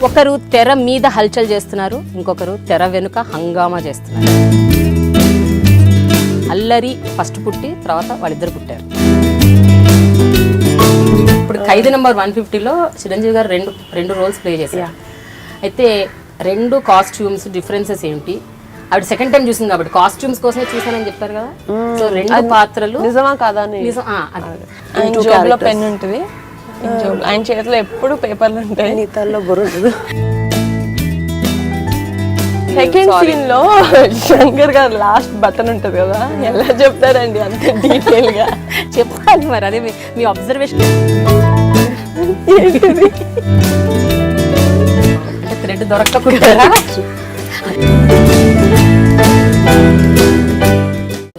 ఒకరు తెర మీద హల్చల్ చేస్తున్నారు, ఇంకొకరు తెర వెనుక హంగామా చేస్తున్నారు. అల్లరి ఫస్ట్ పుట్టి తర్వాత వాళ్ళిద్దరు పుట్టారు. ఇప్పుడు ఖైదీ నెంబర్ 150లో చిరంజీవి గారు రెండు రోల్స్ ప్లే చేశారు. అయితే రెండు కాస్ట్యూమ్స్ డిఫరెన్సెస్ ఏంటి? ఆవిడ సెకండ్ టైం చూసింది కాబట్టి కాస్ట్యూమ్స్ కోసమే చూసానని చెప్పారు కదా. సో రెండు పాత్రలు నిజమా కాదా? జోబులో పెన్ ఉంటుంది, ఆయన చేతిలో ఎప్పుడు పేపర్లు ఉంటాయి, నీతల్లో బుర్ర. సెకండ్ సీన్ లో శంకర్ గారు లాస్ట్ బటన్ ఉంటది కదా, ఎలా చెప్తారండి అంత డీటెయిల్ గా? చెప్పాలి మరి, అదే మీ అబ్జర్వేషన్. థ్రెడ్ దొరకకుండా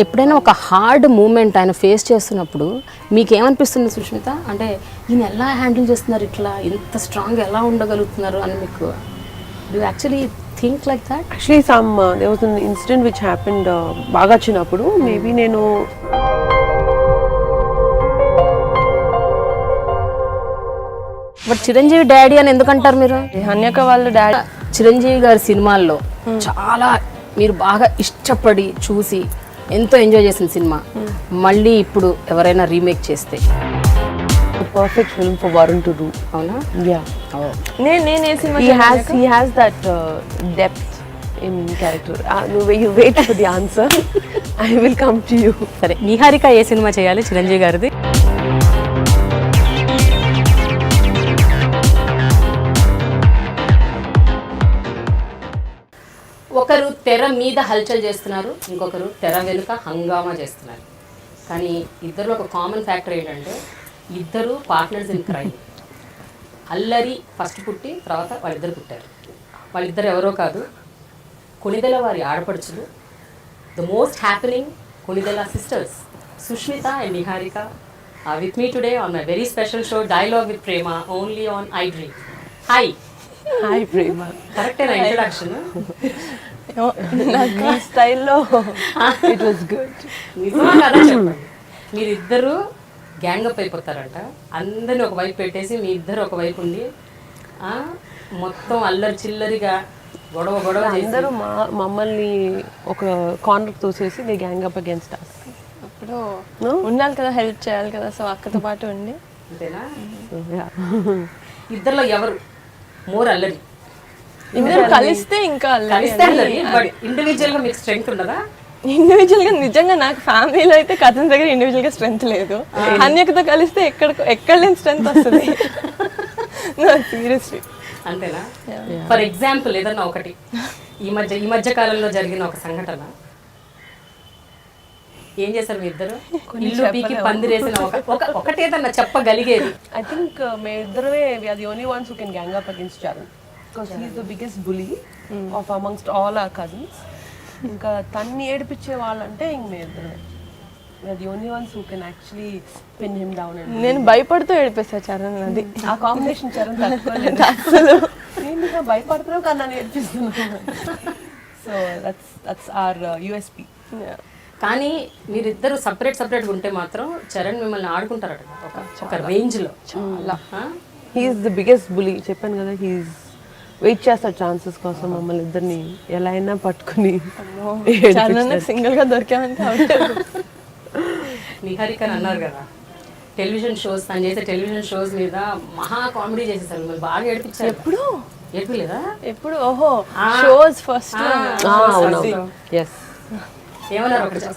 ఎప్పుడైనా ఒక హార్డ్ మూమెంట్ ఆయన ఫేస్ చేస్తున్నప్పుడు మీకేమనిపిస్తుంది సుష్మిత? అంటే ఈయన ఎలా హ్యాండిల్ చేస్తున్నారు, ఇట్లా ఇంత స్ట్రాంగ్ ఎలా ఉండగలుగుతున్నారు అని మీకు do actually think like that? Actually there was an incident which happened బాగా చిన్నప్పుడు. మేబీ నేను బట్ చిరంజీవి డాడీ అని ఎందుకంటారు మీరు? హన్యక వాళ్ళ డాడీ చిరంజీవి గారి సినిమాల్లో చాలా మీరు బాగా ఇష్టపడి చూసి ఎంతో ఎంజాయ్ చేసిన సినిమా మళ్ళీ ఇప్పుడు ఎవరైనా రీమేక్ చేస్తే perfect film for Varun to do. అవునా? యా, నేను ఏ cinema he has that depth in character. You wait for the answer. I will come to you. సరే, నిహారిక ఏ సినిమా చేయాలి చిరంజీవి గారిది? ఒకరు తెర మీద హల్చల్ చేస్తున్నారు, ఇంకొకరు తెర వెనుక హంగామా చేస్తున్నారు. కానీ ఇద్దరు ఒక కామన్ ఫ్యాక్టర్ ఏంటంటే ఇద్దరు పార్ట్నర్స్ ఇన్ క్రైమ్. అల్లరి ఫస్ట్ పుట్టి తర్వాత వాళ్ళిద్దరు పుట్టారు. వాళ్ళిద్దరు ఎవరో కాదు, కొనిదెల వారి ఆడపడుచులు, the most happening Konidela sisters Sushmita and Niharika with me today on my very special show dialogue with Prema only on iDream. Hi Prema. కరెక్టేనా ఇంట్రడక్షన్? ఈ స్టైల్లో ఇట్ వాస్ గుడ్. నిజమా కదా చెప్పండి. మీరిద్దరు గ్యాంగప్ అయిపోతారంట, అందరిని ఒకవైపు పెట్టేసి మీ ఇద్దరు ఒకవైపు ఉండి మొత్తం అల్లరి చిల్లరిగా గొడవ అందరూ మమ్మల్ని ఒక కార్నర్ తోసేసి they gang up against us. అప్పుడు ఉండాలి కదా, హెల్ప్ చేయాలి కదా, సో అక్కతో పాటు ఉండి. అంతేనా? ఇద్దరులో ఎవరు మోర్ అల్లరి? ఇద్దరు కలిస్తే ఇంకా అల్లరి. బట్ ఇండివిజువల్ గా మీకు స్ట్రెంగ్త్ ఉండదా? ఇండివిజువల్ గా నిజంగా నాకు ఫ్యామిలీలో అయితే కజిన్స్ దగ్గర ఇండివిజువల్ గా స్ట్రెంగ్త్ లేదు. అన్యకతో కలిస్తే ఎక్కడ లేని స్ట్రెంగ్త్ వస్తుంది. సీరియస్లీ. అంతేనా? ఫర్ ఎగ్జాంపుల్ ఏదన్నా ఒకటి ఈ మధ్య కాలంలో జరిగిన ఒక సంఘటన ఏం చేశారు మీ ఇద్దరు? ఇల్లు పీకి పందిరేసిన ఒకటేదన్నా చెప్పగలిగేది? I think మేమిద్దరమే we are the only ones who can gang up against Charan because he is the biggest bully of amongst all our cousins. ఇంకా తన్ని ఏడిపించే వాళ్ళంటే ఇంక మేమిద్దరమే. We are the only ones who can actually pin him down. నేను భయపడుతూ ఏడిపేసా చరణ్. అది ఆ combination Charan తట్టుకోలేదు అసలు. నేను భయపడుతున్నావు కానీ నన్ను ఏడిపిస్తున్నాను. So that's our USP. కానీ మీరిద్దరు సపరేట్ ఉంటే మాత్రం చరణ్ మిమ్మల్ని ఆడుకుంటారట ఒక రేంజ్ లో. చాలా హీఈస్ ద బిగ్గెస్ట్ బులీ. చెప్పాను కదా, హీఈస్ వెయిట్ చేస్తాడు ఛాన్సెస్ కోసం మమ్మల్ని ఇద్దరిని ఎలా అయినా పట్టుకుని. సింగిల్ గా దొరికామంటే నిహారిక అని అన్నారు కదా, టెలివిజన్ షోస్ తను చేసే టెలివిజన్ షోస్ మీద మహా కామెడీ చేసేసారు, మిమ్మల్ని బాగా ఏడిపించారు. ఎప్పుడు ఏడిపలేదా? ఎప్పుడు ఓహో షోస్ ఫస్ట్ ఎస్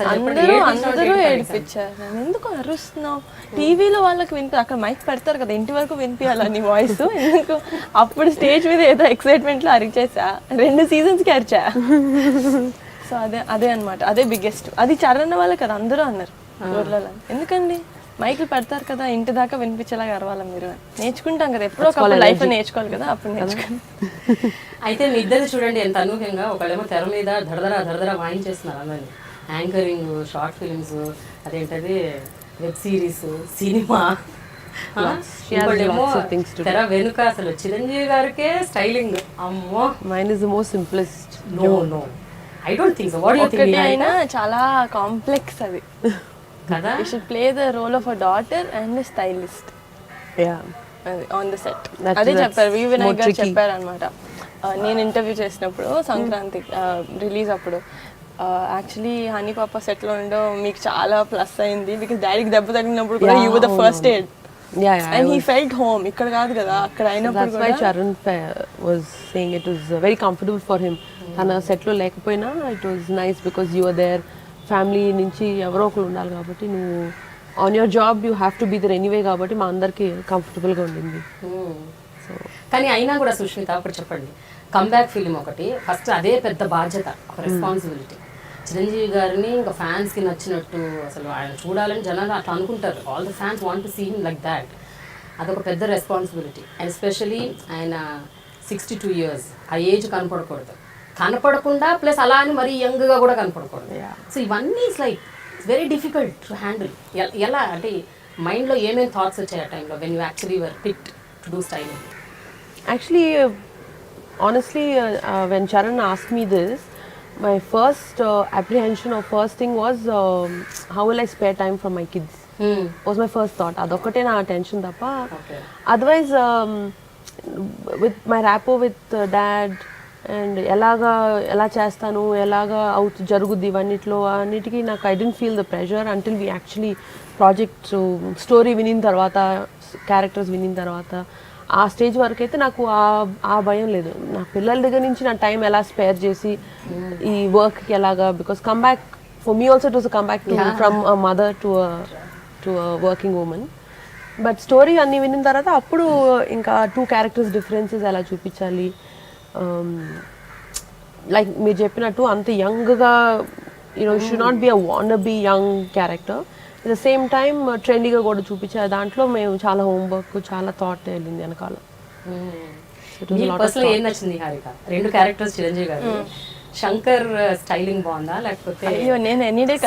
అందరూ ఏడిపించారు. ఎందుకు అరుస్తున్నావు? టీవీలో వాళ్ళకి అక్కడ మైక్ పెడతారు కదా, ఇంటి వరకు వినిపించాలని వాయిస్. ఎందుకు అప్పుడు స్టేజ్ మీద ఏదో ఎక్సైట్మెంట్ లో అరిచేసా, 2 seasons కి అరిచా. సో అదే అనమాట, అదే బిగ్గెస్ట్. అది చరణ్ వాళ్ళే కదా అందరూ అన్నారు ఊర్లలో. ఎందుకండి మైకులు పెడతారు కదా, ఇంటి దాకా వినిపించేలాగా అరవాలా మీరు? నేర్చుకుంటాం కదా, ఎప్పుడో ఒక లైఫ్ లో నేర్చుకోవాలి కదా, అప్పుడు నేర్చుకోండి. అయితే మీ ఇద్దరు చూడండి ఎంత అనూహ్యంగా, ఒకళ్ళేమో తెర మీద దడదర వాయించేస్తున్నారు అందరినీ. యాంకరింగ్, షార్ట్ ఫిల్మ్స్, అదేంటది వెబ్ సిరీస్, సినిమా. తెర వెనుక అసలు చిరంజీవి గారికే స్టైలింగ్. అమ్మో, mind is the most simplest. No I don't think so. What do you think? అయినా చాలా కాంప్లెక్స్ అది కదా. You should play the role of a daughter and a stylist. Yeah. On the set. That's- అదే that's చెప్పారు వి Vinayak more గారు tricky. చెప్పారనమాట. నేను interview చేసినప్పుడు సంక్రాంతి రిలీజ్ అప్పుడు యాక్చువల్లీ హనీ పాప సెట్లో ఉండడం మీకు చాలా ప్లస్ అయింది బికాస్ డాడీకి దెబ్బ తగిలినప్పుడు కూడా you the first aid Yeah, and he felt home. ఇక్కడ కాదు కదా, అక్కడ అయినప్పుడు that's why కూడా Charan was saying it was very comfortable for him. తన సెట్లో లేకపోయినా it was nice because you were there. Family నుంచి ఎవరో ఒకరు ఉండాలి కాబట్టి నువ్వు on your job you have to be there anyway కాబట్టి మా అందరికి కంఫర్టబుల్గా ఉండింది. సో కానీ అయినా కూడా సుష్మిత ఇప్పుడు చెప్పండి, కమ్బ్యాక్ ఫిలిం ఒకటి ఫస్ట్ అదే పెద్ద బాధ్యత, ఒక రెస్పాన్సిబిలిటీ. చిరంజీవి గారిని ఇంకా ఫ్యాన్స్కి నచ్చినట్టు అసలు ఆయన చూడాలని జనాలు అట్లా అనుకుంటారు. All the fans want to see him like that. అదొక పెద్ద రెస్పాన్సిబిలిటీ. అండ్ ఎస్పెషలీ ఆయన 62 years ఆ ఏజ్ కనపడకుండా ప్లస్ అలా అని మరీ యంగ్గా కూడా కనపడకూడదు. సో ఇవన్నీ it's like it's very difficult to handle. ఎలా అంటే మైండ్లో ఏమేమి థాట్స్ వచ్చాయి ఆ టైంలో when you actually were picked to do styling? actually honestly when Charan asked me this, my first apprehension or first thing was how will I spare time from my kids was my first thought. అదొక్కటే నా tension తప్ప otherwise with my rapport with dad and ఎలా చేస్తాను ఎలాగా జరుగుద్ది ఇవన్నిట్లో అన్నిటికీ నాకు I didn't feel the pressure until we actually project story వినిన తర్వాత క్యారెక్టర్స్ వినిన తర్వాత ఆ స్టేజ్ వరకు అయితే నాకు ఆ భయం లేదు. నా పిల్లల దగ్గర నుంచి నా టైం ఎలా స్పేర్ చేసి ఈ వర్క్కి ఎలాగా, because come back for me also it was come back from a mother to a working women. But story అన్ని వినిన తర్వాత అప్పుడు ఇంకా 2 characters డిఫరెన్సెస్ ఎలా చూపించాలి, లైక్ మీరు చెప్పినట్టు అంత యంగ్గా should not be a want be young character, at the same time ట్రెండీగా కూడా చూపించారు. దాంట్లో మేము చాలా హోంవర్క్ చాలా థాట్ వెళ్ళింది వెనకాల. పర్సనల్ ఏం నచ్చింది హారిక? 2 క్యారెక్టర్స్ చిరంజీవి గారు, శంకర్ స్టైలింగ్ బాగుందా లేకపోతే? అయ్యో నేను ఎనీడే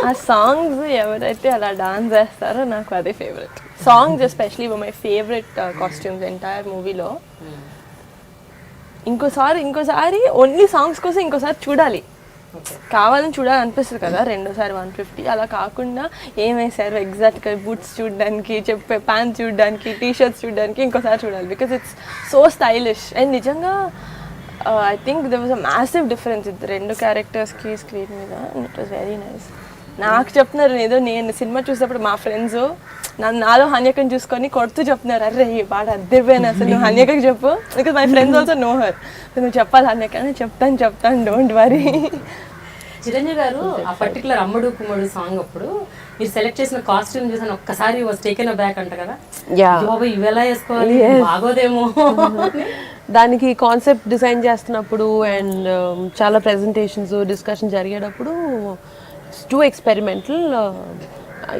ఆ సాంగ్స్ ఎవరైతే అలా డాన్స్ చేస్తారో నాకు అదే favourite songs. Especially my favourite costumes entire మూవీలో. ఇంకోసారి ఓన్లీ సాంగ్స్ కోసం ఇంకోసారి చూడాలి, కావాలని చూడాలి అనిపిస్తుంది కదా, 2సారి 150. అలా కాకుండా ఏమేసారు ఎగ్జాక్ట్గా బూట్స్ చూడడానికి, చెప్పే ప్యాంట్ చూడడానికి, టీషర్ట్స్ చూడడానికి ఇంకోసారి చూడాలి because it's so stylish. And నిజంగా I think there was a massive difference 2 క్యారెక్టర్స్కి స్క్రీన్ మీద. And it was very nice. నాకు చెప్తున్నారు ఏదో, నేను సినిమా చూసేటప్పుడు మా ఫ్రెండ్స్ నాలో హన్యకని చూసుకొని కొడుతూ చెప్తున్నారు, అరే ఈ పాట అద్దరిపోయినా అసలు నువ్వు హన్యకకి చెప్పు, because my friends also know her, నువ్వు చెప్పాలి హన్యక. చెప్తాను డోంట్ వరీ. చిరంజీవి గారు ఆ పర్టికులర్ అమ్మడు కుమ్మడు సాంగ్ అప్పుడు మీరు సెలెక్ట్ చేసిన కాస్ట్యూమ్ చూసాను ఒక్కసారి వాస్ టేకెన్ బ్యాక్ అంట కదా, ఇవి ఎలా వేసుకోవాలి బాగోదేమో. దానికి కాన్సెప్ట్ డిజైన్ చేస్తున్నప్పుడు అండ్ చాలా ప్రెజెంటేషన్స్ డిస్కషన్ జరిగేటప్పుడు టూ ఎక్స్పెరిమెంటల్.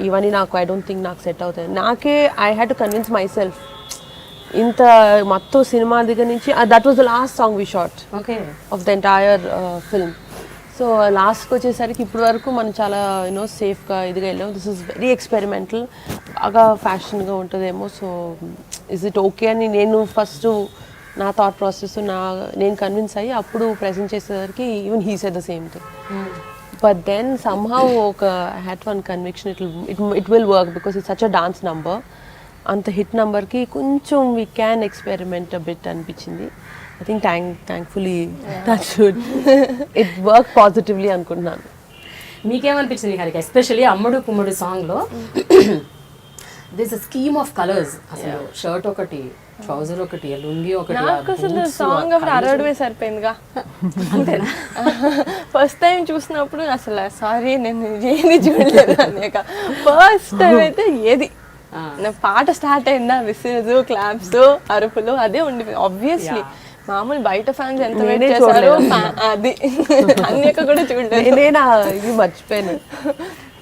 ఇవన్నీ నాకు ఐ డోంట్ థింక్ నాకు సెట్ అవుతాయి. నాకే I had to convince myself. ఇంత మొత్తం సినిమా దగ్గర నుంచి that was the last song we shot of the entire film. So లాస్ట్కి వచ్చేసరికి ఇప్పటి వరకు మనం చాలా సేఫ్గా ఇదిగా వెళ్ళాం. దిస్ ఇస్ వెరీ ఎక్స్పెరిమెంటల్, బాగా ఫ్యాషన్గా ఉంటుందేమో. సో ఇస్ ఇట్ ఓకే అని నేను ఫస్ట్ నా థాట్ ప్రాసెస్ నేను కన్విన్స్ అయ్యి అప్పుడు ప్రెజెంట్ చేసేసరికి even he said the same thing. But then somehow I had one conviction it will work because it's such a dance number. అంత hit నెంబర్కి కొంచెం we can experiment a bit అనిపించింది. I think thankfully that should it work positively అనుకుంటున్నాను. మీకేమనిపించింది Harika? Especially Ammadu Kummadu సాంగ్లో this scheme of colours, అసలు shirt ఒకటి, trouser ఒకటి, లుంగి ఒకటి. నాకు అసలు సాంగ్ అప్పుడు అరవడమే సరిపోయిందిగా. అంతేనా? ఫస్ట్ టైం చూసినప్పుడు అసలు సారీ నేను ఏది చూడలేదు అనేక. ఫస్ట్ టైం అయితే ఏది నా పాట స్టార్ట్ అయిందా విసిల్స్ క్లాప్స్ అరుపులు అదే ఉండి ఆబ్వియస్లీ. మామూలు బయట ఫ్యాన్స్ ఎంత వెయిట్ చేశారు అది అన్నిక కూడా చూడలేదు, ఇది మర్చిపోయాను.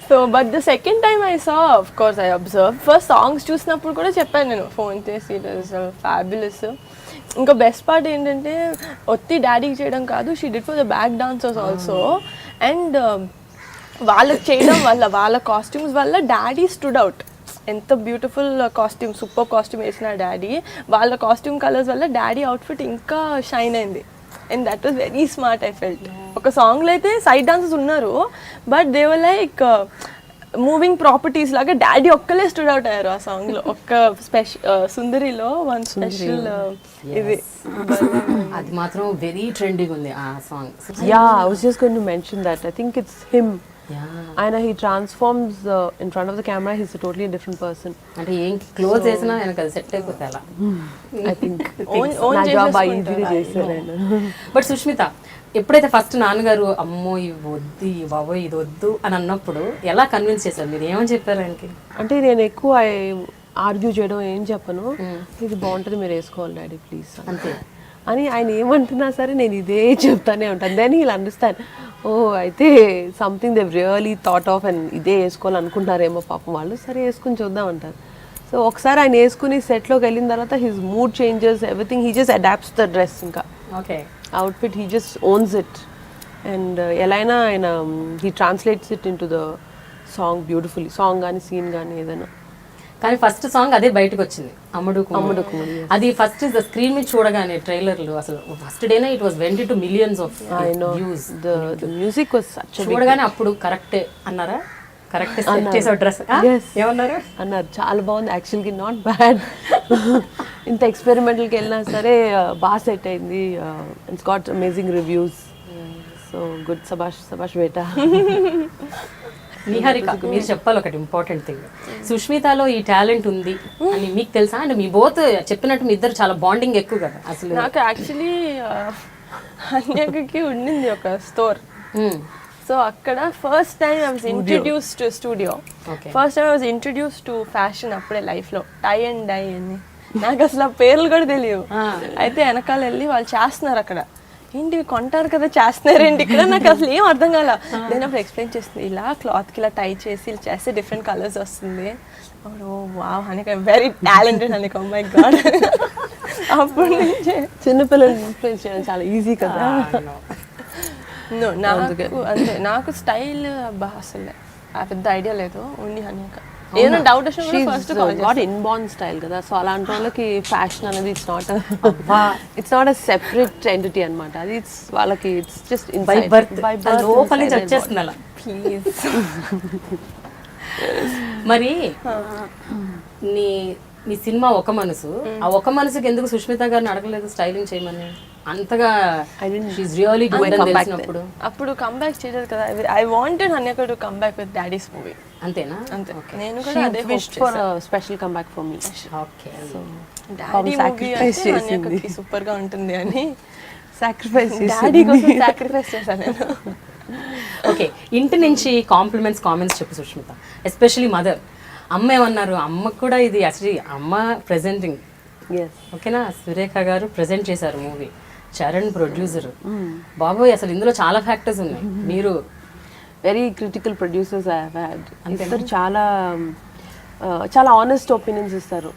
So but the second time I saw of course I observe. First songs చూసినప్పుడు కూడా చెప్పాను నేను ఫోన్ చేసి ఇట్ ఇస్ ఫ్యాబులస్. ఇంకా బెస్ట్ పార్ట్ ఏంటంటే ఒత్తి డాడీకి చేయడం కాదు, she did for the back dancers also. And వాళ్ళకి చేయడం వల్ల వాళ్ళ కాస్ట్యూమ్స్ వల్ల డాడీ స్టూడ్ అవుట్. ఎంత బ్యూటిఫుల్ కాస్ట్యూమ్, సూపర్ కాస్ట్యూమ్ వేసిన డాడీ, వాళ్ళ కాస్ట్యూమ్ కలర్స్ వల్ల డాడీ అవుట్ఫిట్ ఇంకా షైన్ అయింది. And that was very smart I felt. ఒక సాంగ్లో అయితే సైడ్ డాన్సర్స్ ఉన్నారు but they were like moving properties లాగా డాడీ ఒక్కలే స్టూడ్ అవుట్ అయ్యారు ఆ సాంగ్ లో. ఒక్క స్పెషల్ సుందరిలో వన్ స్పెషల్ ఇది అది మాత్రం వెరీ ట్రెండింగ్ ఉంది ఆ song. Yeah, I was just going to mention that. I think it's him. Yeah. And he transforms in front of the camera. He's a totally different person. అంటే ఏం close చేసినా వెనక అది సెట్ అయిపోతే అలా. I think. own నా job చేసేసుకుంటారు. ఈజీగా చేశారు ఆయన. బట్ సుష్మిత, ఎప్పుడైతే ఫస్ట్ నాన్నగారు అమ్మో ఇవి వద్దు ఈ బాబోయ్ ఇది వద్దు అని అన్నప్పుడు ఎలా కన్విన్స్ చేశారు మీరు? ఏమని చెప్పారు ఆయనకి? అంటే నేను ఎక్కువ ఆర్గ్యూ చేయడం ఏం చెప్పను. ఇది బాగుంటుంది మీరు వేసుకోవాలి డాడీ ప్లీజ్ అంతే అని ఆయన ఏమంటున్నా సరే నేను ఇదే చెప్తానే ఉంటాను. దెన్ వీళ్ళు అండర్స్టాండ్, ఓ అయితే something they really thought of and ఇదే వేసుకోవాలనుకుంటున్నారేమో పాపం వాళ్ళు, సరే వేసుకుని చూద్దాం అంటారు. సో ఒకసారి ఆయన వేసుకుని సెట్లోకి వెళ్ళిన తర్వాత his mood changes, everything he just adapts the dress, ఇంకా okay outfit he just owns it. And ఎలా అయినా ఆయన he translates it into the song beautifully, song కానీ సీన్ కానీ ఏదైనా. కానీ ఫస్ట్ సాంగ్ అదే బయటకు వచ్చింది, అమ్ముడు అది ఫస్ట్ స్క్రీన్ మీద చూడగానే ట్రైలర్లు అసలు ఫస్ట్ డేనే it was went to millions of views. The music was such a చూడగానే అప్పుడు కరెక్టే అన్నారా? కరెక్ట్ సెట్ చేసావు డ్రెస్ ఏమన్నారు? అన్నారు చాలా బాగుంది యాక్చువల్గా, నాట్ బ్యాడ్. ఇంత ఎక్స్పెరిమెంటల్కి వెళ్ళినా సరే బాగా సెట్ అయింది. It's got amazing reviews. So good, సబాష్ సబాష్ బేటా. నిహారిక, మీరు చెప్పాలి ఒకటి ఇంపార్టెంట్ థింగ్. సుష్మితలో ఈ టాలెంట్ ఉంది అని మీకు తెలుసా? అండ్ మీ బోత్ చెప్పినట్టు మీ ఇద్దరు చాలా బాండింగ్ ఎక్కువ కదా అసలు. నాకు యాక్చువల్లీ అన్యకి ఉండింది ఒక స్టోర్. సో అక్కడ first time I was introduce to studio, first time I was introduce to fashion అప్పుడే లైఫ్లో. టై అండ్ డై అని నాకు అసలు ఆ పేర్లు కూడా తెలియవు. అయితే వెనకాల వెళ్ళి వాళ్ళు చేస్తున్నారు అక్కడ, ఏంటి కొంటారు కదా చేస్తున్నారేంటి ఇక్కడ, నాకు అసలు ఏం అర్థం కాల. నేను అప్పుడు ఎక్స్ప్లెయిన్ చేస్తుంది, ఇలా క్లాత్కి ఇలా టై చేసి ఇలా చేస్తే డిఫరెంట్ కలర్స్ వస్తుంది. Oh wow Hanika very talented Hanika, oh my god. అప్పుడు నుంచి చిన్నపిల్లలు ఇన్ఫ్లుయెన్స్ చేయడం చాలా ఈజీ కదా. నాకు అంతే, నాకు స్టైల్ అబ్బా అసలు పెద్ద ఐడియా లేదు, ఓన్లీ హనిక. ఏదైనా డౌట్ వచ్చినా ఫస్ట్ గాట్ ఇన్బార్న్ స్టైల్ కదా. సో అలాంటి వాళ్ళకి ఫ్యాషన్ అనేది it's not a separate entity అన్నమాట. అది ఇట్స్ వాళ్ళకి ఇట్స్ జస్ట్ బై బర్త్ లోపల నుంచి వచ్చేస్తుంది అలా. ప్లీజ్. మరి నీ సినిమా ఒక మనసు, ఆ ఒక మనసుకి ఎందుకు సుష్మిత గారిని అడగలేదు స్టైలింగ్ చేయమని? అంతగా షీఈస్ రియల్లీ గుడ్ అని తెలిసినప్పుడు అప్పుడు కంబ్యాక్ చేయలేదు కదా. I wanted Hanyaka to come back with daddy's movie. అంతేనా? అంతే, నేను కూడా అదే wish for special comeback for me. Okay, so daddy movie అంటే హన్యకకి సూపర్ గా ఉంటుంది అని సాక్రిఫైస్ డాడీ కోసం సాక్రిఫైస్ చేశాను నేను. ఓకే, ఇంటి నుంచి కామెంట్స్ చెప్పు సుష్మిత, ఎస్పెషలీ మదర్. అమ్మ ఏమన్నారు? అమ్మకు కూడా ఇది యాక్చువల్లీ అమ్మ ప్రెజెంటింగ్, ఓకేనా? సురేఖ గారు ప్రెజెంట్ చేశారు మూవీ, చరణ్ ప్రొడ్యూసర్. బాబోయ్ అసలు ఇందులో చాలా ఫ్యాక్టర్స్ ఉన్నాయి. మీరు very critical producers I have had. అందరు చాలా చాలా ఆనెస్ట్ ఒపీనియన్స్ ఇస్తారు.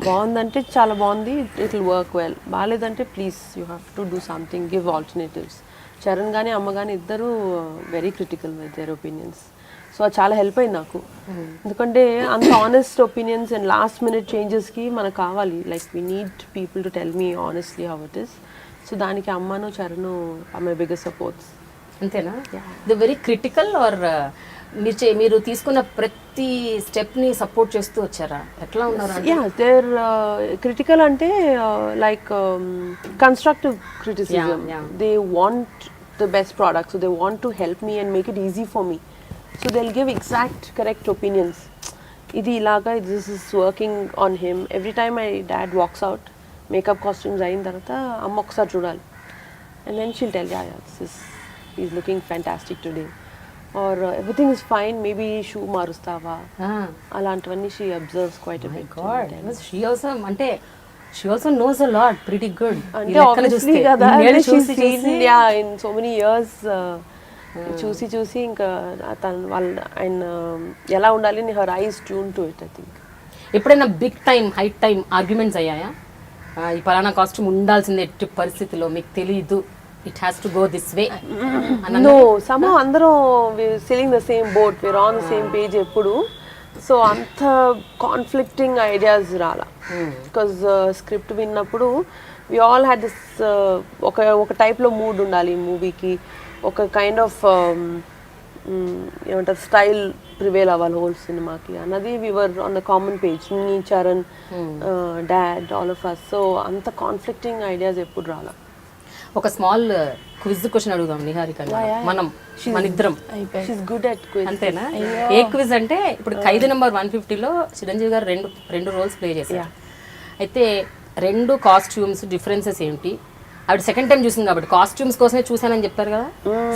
బాగుందంటే చాలా బాగుంది, ఇట్ విల్ వర్క్ వెల్. బాగాలేదంటే please you have to do something, give alternatives. Charan కానీ అమ్మ కానీ ఇద్దరు very critical with their opinions. So అది చాలా హెల్ప్ అయింది నాకు, ఎందుకంటే అంత honest opinions and last minute చేంజెస్కి మనకు కావాలి. Like we need people to tell me honestly how it is. So దానికి అమ్మను Charan are my biggest supports. అంతేనా? ది వెరీ క్రిటికల్ ఆర్ మీరు తీసుకున్న ప్రతి స్టెప్ని సపోర్ట్ చేస్తూ వచ్చారా? ఎట్లా ఉన్నారు? యా, దేర్ క్రిటికల్ అంటే like constructive criticism. They want the best product, so they want to help me and make it easy for me. So they'll give exact correct opinions. Idi ilaga, this is working on him. Every time my dad walks out, makeup costumes ayin tarata amma okkasari chudali, and then she'll tell, yeah he's looking fantastic today, or everything is fine, maybe shoe marustava. Alantavanni she observes quite a bit. God, she also knows a lot, pretty good. Ante obviously kada, she's seen in so many years చూసి ఇంకా తను వాళ్ళ ఆయన ఎలా ఉండాలి అని her eyes tune to it. I think ఎప్పుడైనా big time height time arguments అయ్యాయా? ఈ పలానా కాస్ట్యూమ్ ఉండాల్సిందే ఎట్టి పరిస్థితిలో మీకు తెలీదు, it has to go this way? No, some అందరూ sailing the same boat, we're on the same page ఎప్పుడు. సో అంత కాన్ఫ్లిక్టింగ్ ఐడియాస్ రాలా, బికాజ్ స్క్రిప్ట్ విన్నప్పుడు వి ఆల్ హ్యాడ్ దిస్ ఒక టైప్లో మూడ్ ఉండాలి మూవీకి, ఒక కైండ్ ఆఫ్ ఏమంటారు స్టైల్ ప్రివేల్ అవ్వాలి హోల్ సినిమాకి అన్నది we were on the common page me Charan dad all of us. So అంత కాన్ఫ్లిక్టింగ్ ఐడియాస్ ఎప్పుడు రాలా. ఒక స్మాల్ క్విజ్ క్వశ్చన్ అడుగుదాం నిహారిక మన ఇద్దరం. She's good at quiz. అంతేనా? ఏ క్విజ్ అంటే ఇప్పుడు ఖైదీ నెంబర్ 150లో చిరంజీవి గారు రెండు రోల్స్ ప్లే చేశారు. అయితే రెండు కాస్ట్యూమ్స్ డిఫరెన్సెస్ ఏంటి? ఆవిడ సెకండ్ టైం చూసింది కాబట్టి కాస్ట్యూమ్స్ కోసమే చూసానని చెప్పారు కదా.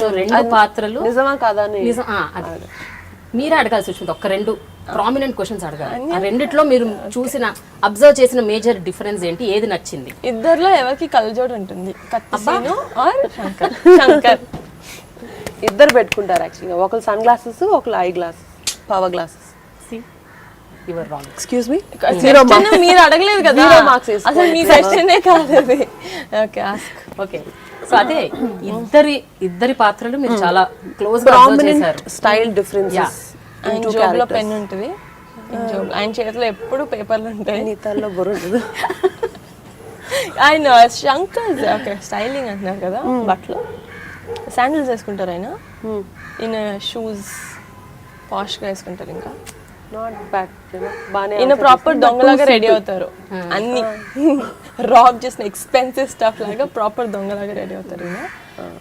సో రెండు పాత్రలు నిజమా కాదా నిజం. మీరే అడగాలి సుష్మిత, ఒక రెండు ప్రామినెంట్ క్వశ్చన్స్ అడగాలి. ఆ రెండిట్లో మీరు చూసిన అబ్జర్వ్ చేసిన మేజర్ డిఫరెన్స్ ఏంటి, ఏది నచ్చింది? ఇద్దరిలో ఎవరికి కలజోడు ఉంటుంది, కత్తిసీను ఆర్ శంకర్. ఇద్దరు పెట్టుకుంటారు యాక్చువల్గా, ఒకరు సన్ గ్లాసెస్ ఒకరు I glasses power glasses. Excuse me, మీరు అడగలేదు కదా అసలు మీ క్వశ్చనే కాదు అది. Okay ask. ఓకే, సో అదే ఇద్దరి పాత్రలు మీరు చాలా క్లోజ్ గా చేశారు. Style differences. ఆయన జోబులో పెన్ ఉంటుంది, ఆయన చేతిలో ఎప్పుడు పేపర్లు ఉంటాయి, నీతల్లో బొరుండదు. ఆయన శంకర్ ఓకే స్టైలింగ్ అంటున్నారు కదా, బట్టలు శాండిల్స్ వేసుకుంటారు ఆయన, ఈయన షూస్ పాష్గా వేసుకుంటారు. ఇంకా ఈయన ప్రాపర్ దొంగలాగా రెడీ అవుతారు, అన్ని రాబ్ చేసిన ఎక్స్పెన్సివ్ స్టఫ్ లాగా ప్రాపర్ దొంగలాగా రెడీ అవుతారు.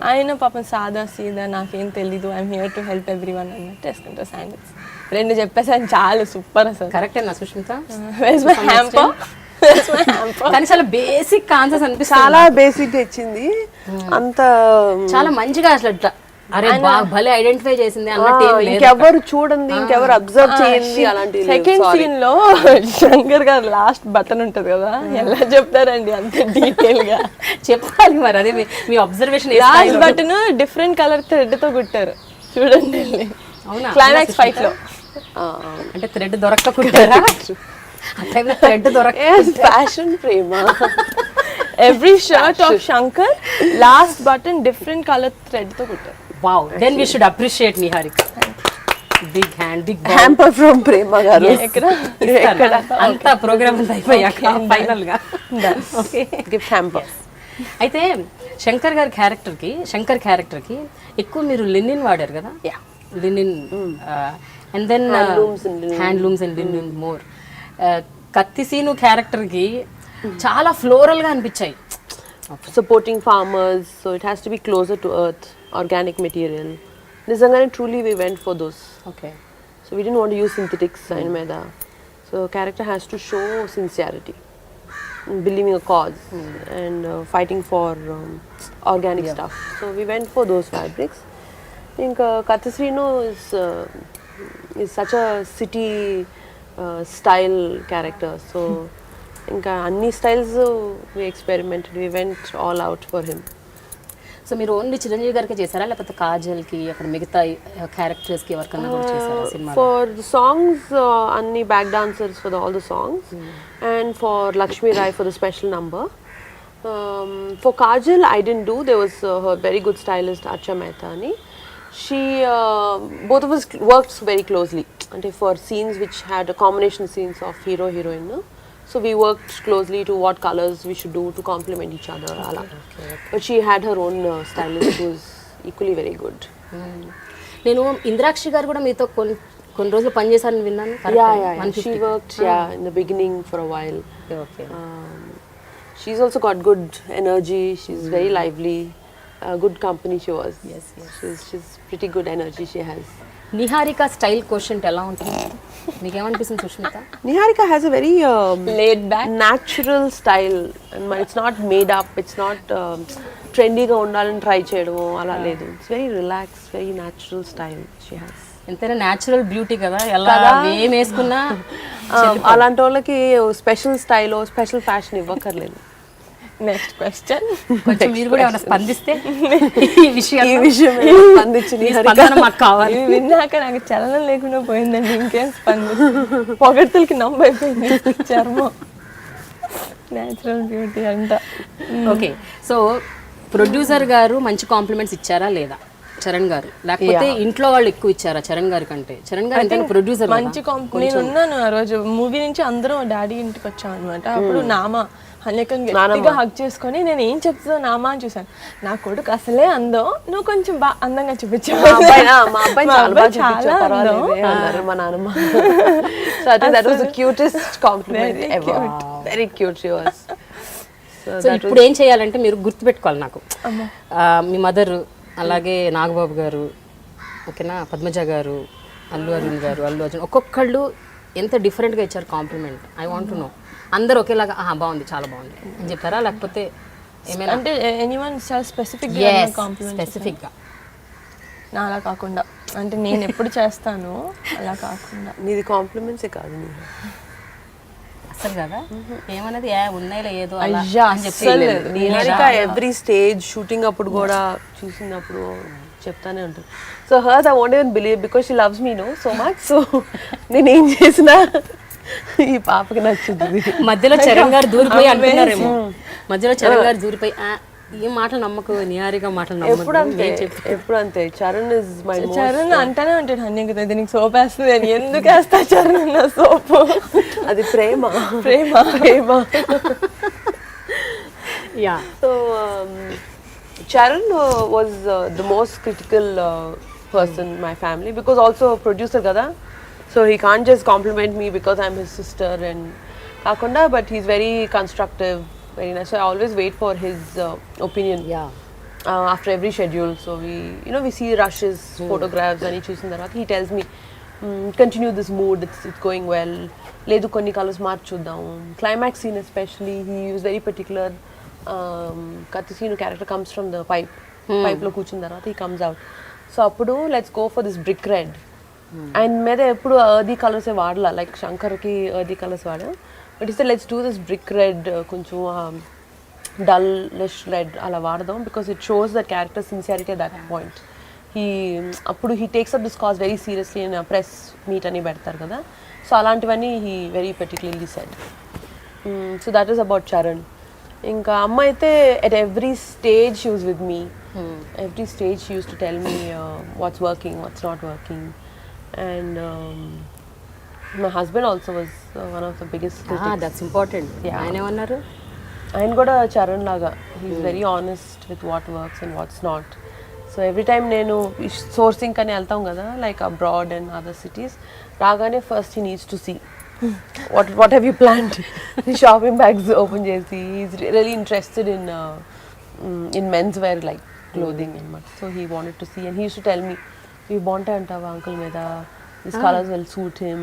ఆయన పాపం సాదా సీదా నాకేం తెలీదు, I'm here to help every one అన్నట్టు వేసుకుంటారు శాండిల్స్. రెండు చెప్పేసి ఆయన చాలా సూపర్ అసలు. కరెక్టేనా సుష్మిత? కానీ చాలా బేసిక్ ఆన్సర్స్ అనిపిస్తుంది. చాలా బేసిక్ ఇచ్చింది, అంత చాలా మంచిగా అసలు అరే భలే ఐడెంటిఫై చేసింది అన్నట్టు. ఇంకెవరు చూడండి, ఇంకెవరు అబ్జర్వ్ చేయండి అలాంటి. సెకండ్ సీన్ లో శంకర్ గారు లాస్ట్ బటన్ ఉంటది కదా, ఎలా చెప్తారండి అంత డీటెయిల్ గా చెప్పాలి మరి. అదే మీ observation. Last button different colour thread తో కుట్టారు చూడండి. అవునా? క్లైమాక్స్ ఫైట్ లో అంటే థ్రెడ్ దొరకకుంటారా? Thread fashion Prema. Every shirt of Shankar last button different colour thread తో కుట్టారు. Wow, then we should appreciate Niharika. Big hand, big hamper from Prema garu. ఎక్కడ అంతా ప్రోగ్రామ్ అయిపోయాక ఫైనల్ గా ఓకే గిఫ్ట్ హ్యాంపర్. అయితే శంకర్ క్యారెక్టర్ కి ఎక్కువ మీరు లినిన్ వాడారు కదా, linen and then handlooms and linen more. కత్తిసీను క్యారెక్టర్ కి చాలా ఫ్లోరల్ గా అనిపించాయి. Supporting farmers, so it has to be closer to earth, organic material. Nizangane truly we went for those. Okay. So we didn't want to use synthetics in Meda. So character has to show sincerity, believing a cause, and fighting for organic stuff. So we went for those fabrics. I think Kathasrino is such a city style character. So ఇంకా అన్ని styles we experimented, we went all out for him. So మీరు only Chiranjeevi గారికి చేశారా, లేకపోతే కాజల్కి అక్కడ మిగతా క్యారెక్టర్స్కి ఎవరికన్నా కూడా చేశారా సినిమా? ఫర్ సాంగ్స్ అన్ని back dancers for all the songs, and for Lakshmi Rai for the special number. For Kajal I didn't do, they was her very good stylist Archa Mehta అని. She both of us worked very closely, అంటే for scenes which had a combination scenes of hero heroine. So we worked closely to what colors we should do to complement each other. Okay. But she had her own stylist who was equally very good. నేను ఇంద్రాక్షి గారు కూడా మీతో కొన్ని రోజులు పనిచేశారని విన్నాను. Yeah. She worked in the beginning for a while. Okay. She's also got good energy. She's very lively. Good company she was. Yes. She's pretty good energy she has. Niharika style question ఎలా ఉంటుంది? మీకేమనిపిస్తుంది Sushmita? Niharika has a very laid back, natural style, and it's not made up. It's not trendy గా ఉండాలని try చేయడము అలా లేదు. It's very relaxed, very natural style she has. ఎంతైనా natural beauty కదా, ఎలా ఏం వేసుకున్నా. అలాంటి వాళ్ళకి స్పెషల్ స్టైల్ స్పెషల్ ఫ్యాషన్ ఇవ్వక్కర్లేదు. Next question. కొంచెం మీరు కూడా ఏమైనా స్పందిస్తే ఈ విషయం మాకు కావాలి. విన్నాక నాకు చలనం లేకుండా పోయిందండి, ఇంకేం స్పందిస్తుంది. పొగడ్తలకి నమ్మైపోయింది చర్మం. న్యాచురల్ బ్యూటీ అంట. ఓకే, సో ప్రొడ్యూసర్ గారు మంచి కాంప్లిమెంట్స్ ఇచ్చారా లేదా చరణ్ గారు, లేకపోతే ఇంట్లో వాళ్ళు ఎక్కువ ఇచ్చారా చరణ్ గారి కంటే? చరణ్ గారు అంటే ప్రొడ్యూసర్ మంచి నేను ఉన్నాను ఆ రోజు మూవీ నుంచి అందరం డాడీ ఇంటికి వచ్చాం అనమాట. అప్పుడు నామ హన్యకని గట్టిగా హగ్ చేసుకొని నేను ఏం చెప్తుందో నామా అని చూసాను. నా కొడుకు అసలే అందం, నువ్వు కొంచెం అందంగా చూపించావు. మా అబ్బాయి చాలా బాగా చూపించావు, పర్వాలేదే అన్నారు మా నాన్నమ్మ. So I think that was the cutest compliment ever. Very cute she was. So ఇప్పుడు ఏం చేయాలంటే మీరు గుర్తుపెట్టుకోవాలి నాకు, మీ మదర్, అలాగే నాగబాబు గారు, ఓకేనా, పద్మజ గారు, అల్లు అరవింద్ గారు, అల్లు అర్జున్, ఒక్కొక్కళ్ళు ఎంత డిఫరెంట్గా ఇచ్చారు compliment. I want to know. అందరూ ఒకేలాగా బాగుంది, చాలా బాగుంది అని చెప్తారా, లేకపోతే ఏమైనా అంటే ఎనీవన్ చాలా స్పెసిఫిక్ స్పెసిఫిక్గా? నా అలా కాకుండా, అంటే నేను ఎప్పుడు చేస్తాను అలా కాకుండా. నీది కాంప్లిమెంట్సే కాదు నీ అసలు కదా, ఏమన్నది ఉన్నాయిలే ఏదో అయ్యా అసలు నిహారిక ఎవ్రీ స్టేజ్ షూటింగ్ అప్పుడు కూడా చూసినప్పుడు చెప్తానే ఉంటుంది. So hers I won't even believe because she loves me no so much. So నేను ఏం చేసినా ఈ పాపకి నచ్చుతుంది. మధ్యలో చరణ్ గారు దూరిపోయి అంటున్నారేమో, మధ్యలో చరణ్ గారు దూరిపోయి ఏం మాటలు నమ్మకు, నిహారిక మాటలు ఎప్పుడు అంతే. చరణ్ ఇస్ మై చరణ్ అంటానే ఉంటాడు, హన్యకి దీనికి సోప్ వేస్తుంది అని. ఎందుకు వేస్తా చరణ్ నా సోపు? అది Prema Prema Prema. Yeah. So Charan was the most critical person in my family because also producer kada, so he can't just compliment me because I'm his sister and kakunda, but he's very constructive, very nice. So I always wait for his opinion. Yeah. After every schedule, so we see rushes, photographs and he choosing that. He tells me continue this mood, it's going well, ledu konni colors marchuddam. Climax scene especially, he was very particular. Katisinu character comes from the pipe లో కూర్చున్న తర్వాత he comes out. So అప్పుడు let's go for this brick red. And మీద ఎప్పుడు earthy కలర్సే వాడలా, like శంకర్కి earthy colours వాడాం. బట్ ఇస్తే let's do this brick red, కొంచెం డల్లిష్ రెడ్ అలా వాడదాం because it shows the character sincerity at that point. అప్పుడు he takes up this cause very seriously in press meet అని పెడతారు కదా. సో అలాంటివన్నీ he very particularly said. So that is about Charan. ఇంకా అమ్మ అయితే at every stage she was with me. Every stage she used to tell me what's working, what's not working. And my husband also was one of the biggest critics. That's important. ఆయన ఏమన్నారు? ఆయన కూడా చరణ్ లాగా he's very honest with what works and what's not. So every time నేను sourcing అని వెళ్తాం కదా, like abroad and other cities, రాగానే first he needs to see what have you planned. The shopping bags open chesi, he's really interested in menswear like clothing and much. So he wanted to see and he used to tell me, "You bonta antava uncle meda, these colors will suit him."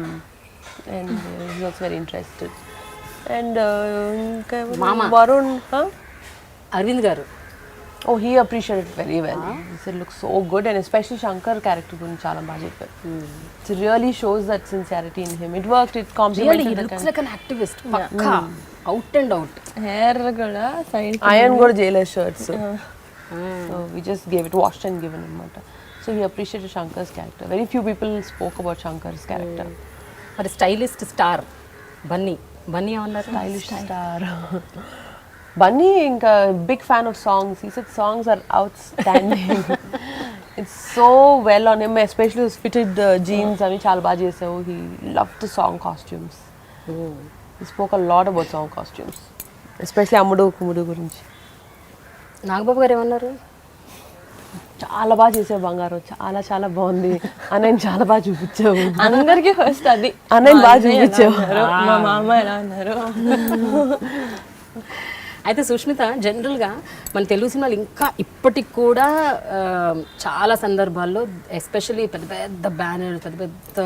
And he was very interested. And Mama Varun, Arvind గారు, oh, he appreciated it very well. He said, "Looks so good," and especially Shankar character guరించి చాలా బాగా చెప్పారు. It really shows that sincerity in him. It worked. It complemented. Really, he looks like an activist. Pakka, out and out. Hair కూడా side Iron కూడా చేయలేదు shirts. So we just gave it washed and given అనమాట. So he appreciated Shankar's character. Very few people spoke about Shankar's character. మరి stylist star Bunny ఏమన్నారు? Stylish star. Bunny, ఇంకా big fan of songs. He said songs are outstanding. It's so well on him, especially his fitted jeans. అవి చాలా బాగా చేసావు. He loved the song costumes. He spoke a lot about song costumes, especially అమ్ముడు కుమ్ముడు గురించి. నాగబాబు గారు ఏమన్నారు? చాలా బాగా చేసావు బంగారం, చాలా చాలా బాగుంది, అన్నయ్య చాలా బాగా చూపించావు. అందరికి ఫస్ట్ అది, అన్నయ్య బాగా చూపించావు. మా మామ ఎలా ఉన్నారు. అయితే సుష్మిత, జనరల్గా మన తెలుగు సినిమాలు ఇంకా ఇప్పటికి కూడా చాలా సందర్భాల్లో ఎస్పెషల్లీ పెద్ద పెద్ద బ్యానర్, పెద్ద పెద్ద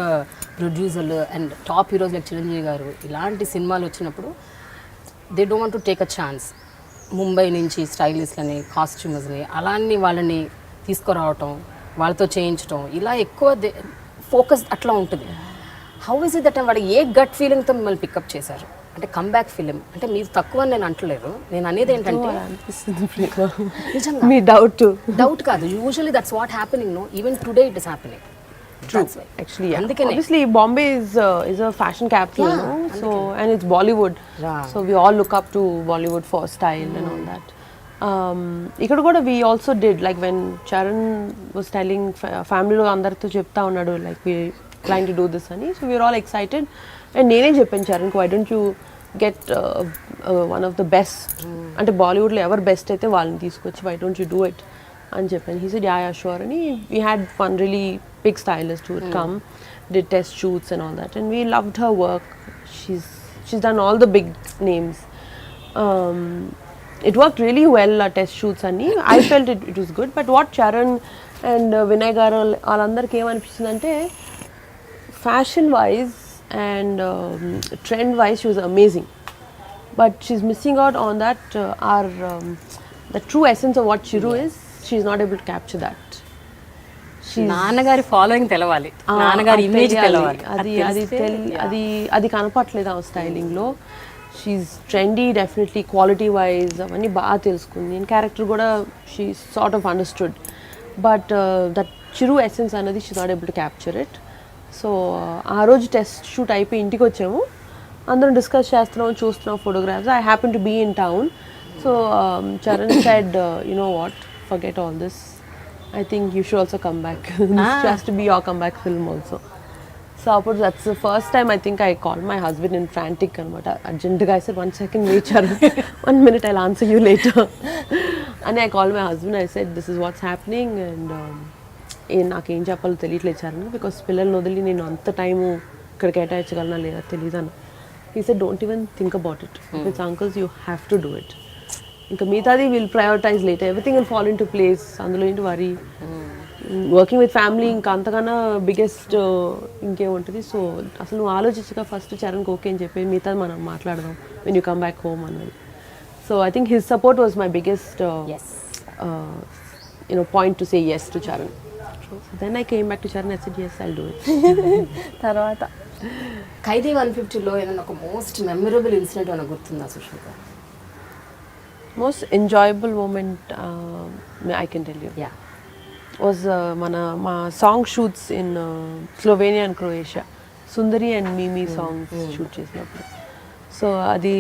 ప్రొడ్యూసర్లు and top heroes like Chiranjeevi గారు ఇలాంటి సినిమాలు వచ్చినప్పుడు they don't want to take a chance. Mumbai నుంచి స్టైలిస్ట్లని, కాస్ట్యూమర్స్ని అలాంటి వాళ్ళని తీసుకురావటం, వాళ్ళతో చేయించడం, ఇలా ఎక్కువ ఫోకస్ అట్లా ఉంటుంది. హౌ ఇస్ ఇట్ దట్ వాళ్ళు ఏ గట్ ఫీలింగ్తో మిమ్మల్ని పికప్ చేశారు? అంటే కమ్బ్యాక్ ఫిలిం అంటే మీరు తక్కువ అని నేను అంటలేదు. నేను అనేది ఏంటంటే నిజంగా మీ డౌట్ కాదు, usually that's what happening. No, even today it is happening. True. Actually, yeah. Andukane. Obviously, Bombay is a fashion capital, Yeah, no? So, and it's Bollywood. Yeah. So we all look up to Bollywood for style and all that. Ikkada kuda we also did, like when Charan was telling family lo andartho chepta unnadu, like we trying to do this ani. So we were all excited. And nene cheppanu Charan, why don't you get one of the best, అంటే బాలీవుడ్లో ఎవరు best అయితే వాళ్ళని తీసుకొచ్చి why don't you do it అని చెప్పాను. He said yeah sure అని we had one really big stylist who would come, did test shoots and all that, and we loved her work. She's done all the big names. It worked really well, test shoots అని. I felt it was good, but what Charan and Vinay garu వాళ్ళందరికీ ఏమనిపించిందంటే fashion wise and trend wise she was amazing, but she's missing out on that the true essence of what Chiru is. She's not able to capture that. నాన్నగారి following తెలవాలి, నాన్నగారి image తెలవాలి. అది కనపట్లేదు ఆ స్టైలింగ్లో. She's trendy definitely, quality wise అవన్నీ బాగా తెలుసుకుంది. నేను క్యారెక్టర్ కూడా she sort of understood, but that Chiru essence అనేది she not able to capture it. So ఆ రోజు టెస్ట్ షూట్ అయిపోయి ఇంటికి వచ్చాము, అందరం డిస్కస్ చేస్తున్నాం, చూస్తున్నాం photographs. I happen to be in town. So Charan said you know what, forget all this, I think you should also come back. This has to be your comeback film also. So that's the first time I think I called my husband in frantic anamata. Urgently I said, 1 second wait Charan, 1 minute I'll answer you later. And I called my husband, I said this is what's happening, and నాకు ఏం చెప్పాలో తెలియట్లేదు Charan, because పిల్లల్ని వదిలి నేను అంత time ఇక్కడ కేటాయించగలనా లేదా తెలియదన్న. He said don't even think about it, if it's uncles you have to do it. ఇంకా మిగతాది will prioritise later, everything will fall into place, అందులో ఏంటి వరీ. వర్కింగ్ విత్ ఫ్యామిలీ ఇంకా అంతకన్నా బిగ్గెస్ట్ ఇంకేముంటుంది. సో అసలు నువ్వు ఆలోచించగా ఫస్ట్ చరణ్కి ఓకే అని చెప్పి మిగతాది మనం మాట్లాడదాం when you come back home అన్నది. So I think his support was my biggest point to say yes to Charan. So then I came back to Charan, I said yes I'll do it. తర్వాత ఖైదీ 150లో ఏదైనా ఒక most memorable incident ఏమైనా గుర్తుందా Sushmita? Most enjoyable moment I can tell you was మా song shoots in Slovenia and Croatia. Sundari and Mimi songs shoot చేసినప్పుడు. So అది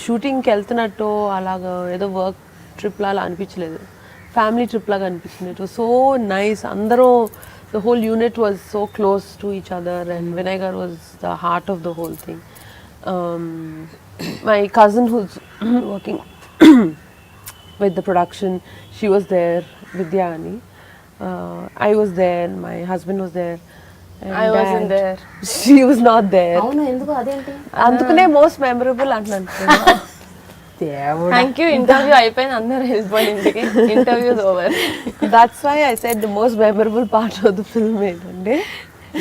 షూటింగ్కి వెళ్తున్నట్టు అలాగా ఏదో వర్క్ ట్రిప్ లాగా అనిపించలేదు, ఫ్యామిలీ ట్రిప్ లాగా అనిపించింది. It was so nice. అందరూ the whole unit was so close to each other, and Vinay was the heart of the whole thing. My cousin who's working with the production, she was there, Vidyani. I was there, my husband was there, and I wasn't there. She was not there. అవును, ఎందుకు అదేంటి? అందుకనే most memorable అంటున్నాను. Thank you, interview అయిపోయింది, అందరూ వెళ్ళిపోయి ఇంటికి, interviews over. That's why I said the most memorable part of the film ఏంటంటే,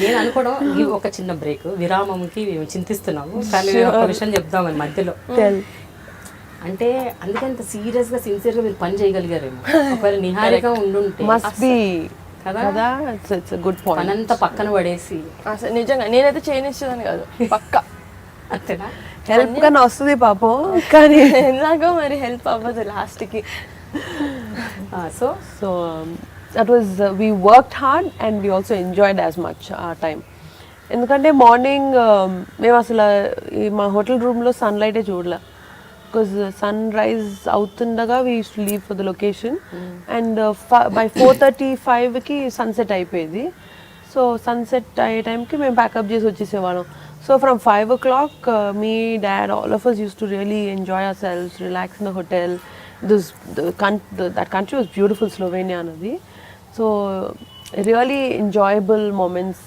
నేను అనుకోవడం ఈ ఒక చిన్న బ్రేక్ విరామంకి మేము చింతిస్తున్నాము, కానీ ఒక విషయం చెప్దామని మధ్యలో. అంటే అందుకే అంత సీరియస్గా సిన్సియర్గా మీరు పని చేయగలిగారేమో. ఒకవేళ నిహారిక ఉండుంటే must be కదా, it's a good point. పనంతా పక్కన పడేసి అసలు నిజంగా నేనైతే చేయనిచ్చేదాన్ని కాదు, పక్కా. అంతేనా? హెల్ప్ కన్నా వస్తుంది పాపం, కానీ ఎలాగో మరి హెల్ప్ అవ్వదు లాస్ట్కి. So that was we worked hard and we also enjoyed as much our time. ఎందుకంటే మార్నింగ్ మేము అసలు మా హోటల్ రూమ్లో సన్లైటే చూడలే, బికాజ్ సన్ రైజ్ అవుతుండగా we use to leave for the location, and by 4:35కి సన్సెట్ అయిపోయేది. సో సన్సెట్ అయ్యే టైంకి మేము ప్యాకప్ చేసి వచ్చేసేవాళ్ళం. So from 5 o'clock me, dad, all of us used to really enjoy ourselves, relax in the hotel. That country was beautiful, Slovenia anadi. So really enjoyable moments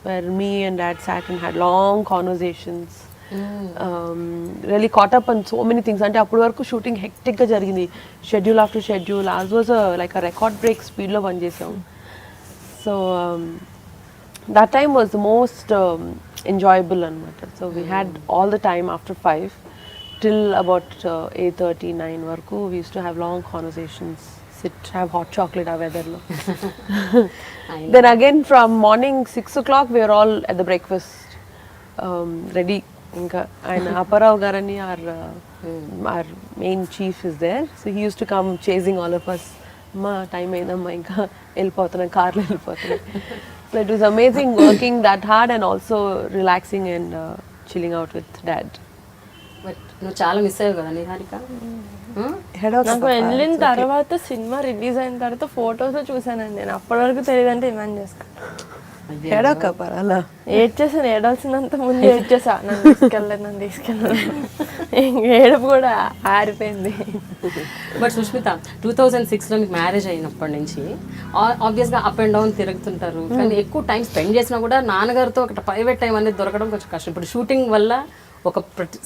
where me and dad sat and had long conversations. Really caught up on so many things. Ante appudu varaku shooting hectic ga jarigindi, schedule after schedule. Ours was like a record break speed lo run chesam. So that time was the most enjoyable anamata. So we had all the time after 5 till about 8:30, 9 varaku we used to have long conversations, sit, have hot chocolate our weather lo. Then again from morning 6 o'clock we were all at the breakfast ready. ఇంకా ఆయన అప్పారావు గారని our main chief is there, so he used to come chasing all of us. అమ్మా time అయిందమ్మా, ఇంకా వెళ్ళిపోతున్నాం, కార్లో వెళ్ళిపోతున్నాం. So it was amazing working that hard and also relaxing and chilling out with dad. But నువ్వు చాలా miss అయ్యావు కదా నిహారిక. నాకు వెళ్ళిన తర్వాత సినిమా రిలీజ్ అయిన తర్వాత ఫొటోస్ చూసానండి నేను, అప్పటి వరకు తెలియదంటే ఇమాన్ చేసుకో. ఏడోక పరాలా ఏడ్చేసాను, ఏడాల్సినంత ముందు ఏడ్చేసా, నన్ను తీసుకెళ్ళలేదు. ఏడుపు కూడా ఆరిపోయింది. బట్ సుష్మిత 2006లో మీకు మ్యారేజ్ అయినప్పటి నుంచి ఆబ్వియస్గా అప్ అండ్ డౌన్ తిరుగుతుంటారు, కానీ ఎక్కువ టైం స్పెండ్ చేసినా కూడా నాన్నగారితో ఒక ప్రైవేట్ టైం అనేది దొరకడం కొంచెం కష్టం. ఇప్పుడు షూటింగ్ వల్ల ఒక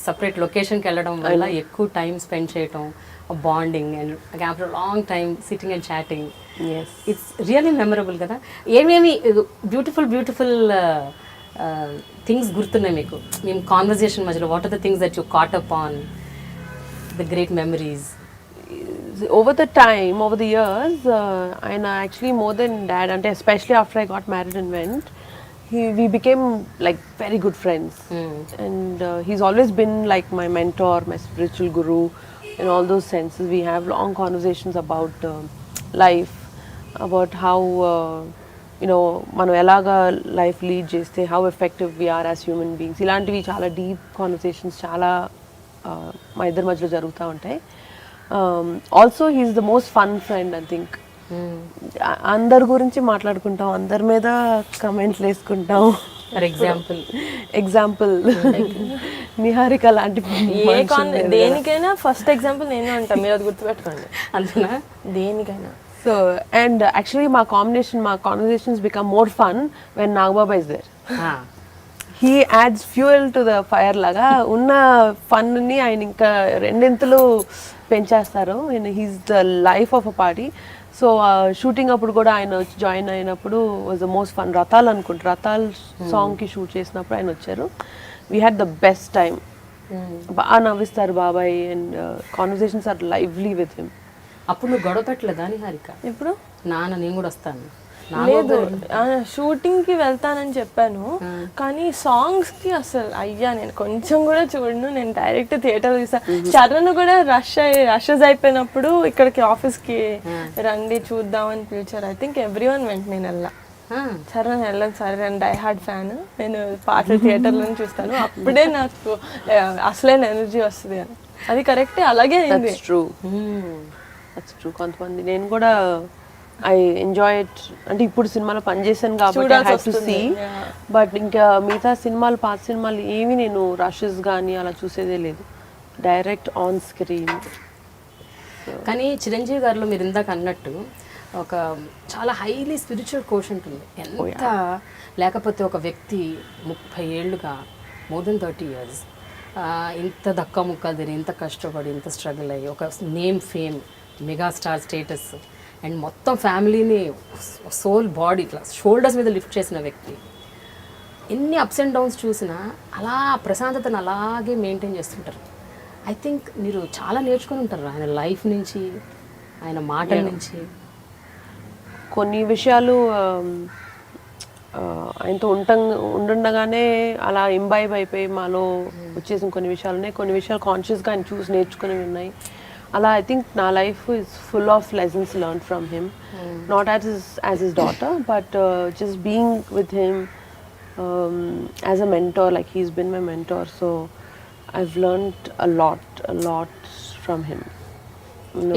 సపరేట్ లొకేషన్కి వెళ్ళడం వల్ల ఎక్కువ టైం స్పెండ్ చేయటం, bonding and after long time sitting and chatting, it's really memorable కదా. ఏమేమి బ్యూటిఫుల్ థింగ్స్ గుర్తున్నాయి మీకు మేము కాన్వర్జేషన్ మధ్యలో? What are the things that you caught up on the great memories? over the time, over the years, and actually more than dad, and especially after I got married and went, we became like very good friends. And he's always been like my mentor, my spiritual guru in all those senses. We have long conversations about life, about how మనం ఎలాగా life lead చేస్తే how effective we are as human beings. ఇలాంటివి చాలా deep conversations చాలా మా ఇద్దరి మధ్యలో జరుగుతూ ఉంటాయి. Also he's the most fun friend I think. అందరి గురించి మాట్లాడుకుంటాం, అందరి మీద కమెంట్లు వేసుకుంటాం. ఫర్ ఎగ్జాంపుల్ నిహారిక లాంటి దేనికైనా ఫస్ట్ ఎగ్జాంపుల్ నేనే ఉంటాను, మీరు అది గుర్తుపెట్టుకోండి. అంతేనా? దేనికైనా. సో అండ్ యాక్చువల్లీ మా conversations become more fun when Nagababa is there. He adds fuel to the fire లాగా ఉన్న ఫన్ని ఆయన ఇంకా రెండింతలు పెంచేస్తారు. And he's the life of a party. So shooting అప్పుడు కూడా ఆయన వచ్చి జాయిన్ అయినప్పుడు వాజ్ ద మోస్ట్ ఫన్. రతాల్ సాంగ్కి షూట్ చేసినప్పుడు ఆయన వచ్చారు. We had the best time. బాగా నవ్విస్తారు బాబాయ్ and conversations are lively with him. అప్పుడు నువ్వు గొడవ పెట్టలేదా నిహారిక? ఎప్పుడు? నాన్న నేను కూడా వస్తాను. లేదు, షూటింగ్ కి వెళ్తానని చెప్పాను, కానీ సాంగ్స్ కి అసలు అయ్యా నేను కొంచెం కూడా చూడను. నేను డైరెక్ట్ థియేటర్ చూసాను. చరణ్ కూడా రషెస్ అయిపోయినప్పుడు ఇక్కడికి ఆఫీస్ కి రండి చూద్దామని పిలిచారు. ఐ థింక్ ఎవ్రీ వన్ వెంట. నేను వెళ్ళా. చరణ్ వెళ్ళను సార్, నేను డై హార్డ్ ఫ్యాన్, నేను పాటలు థియేటర్లోనే చూస్తాను, అప్పుడే నాకు అసలైన ఎనర్జీ వస్తుంది అని. అది కరెక్టే, అలాగే అయింది. That's true. కొంతమంది నేను కూడా ఐ ఎంజాయ్ ఇట్. అంటే ఇప్పుడు సినిమాలో పనిచేసాను కాబట్టి I have to see. But ఇంకా మిగతా సినిమాలు, పాత సినిమాలు ఏమి నేను రషెస్ కానీ అలా చూసేదే లేదు, డైరెక్ట్ ఆన్ స్క్రీన్. కానీ చిరంజీవి గారిలో మీరు ఇందాక అన్నట్టు ఒక చాలా హైలీ స్పిరిచువల్ కోషంట్ ఉంది. ఎంత లేకపోతే ఒక వ్యక్తి 30 ఏళ్ళుగా మోర్ దెన్ 30 years ఇంత దక్క ముక్కలు తిని, ఇంత కష్టపడి, ఇంత స్ట్రగుల్ అయ్యి, ఒక name, fame, megastar status and మొత్తం ఫ్యామిలీని సోల్ బాడీ ఇట్లా షోల్డర్స్ మీద లిఫ్ట్ చేసిన వ్యక్తి ఎన్ని అప్స్ అండ్ డౌన్స్ చూసినా అలా ప్రశాంతతను అలాగే మెయింటైన్ చేస్తుంటారు. ఐ థింక్ మీరు చాలా నేర్చుకొని ఉంటారు ఆయన లైఫ్ నుంచి, ఆయన మాటల నుంచి. కొన్ని విషయాలు ఆయనతో ఉండుండగానే అలా ఇంబైబ్ అయిపోయి మాలో వచ్చేసిన కొన్ని విషయాలు ఉన్నాయి. కొన్ని విషయాలు కాన్షియస్గా ఆయన చూసి నేర్చుకుని ఉన్నాయి. అలా ఐ థింక్ నా life is full of lessons learn from him, not as his daughter, but just being with him as a mentor. Like he's been my mentor, so I've learned a lot from him.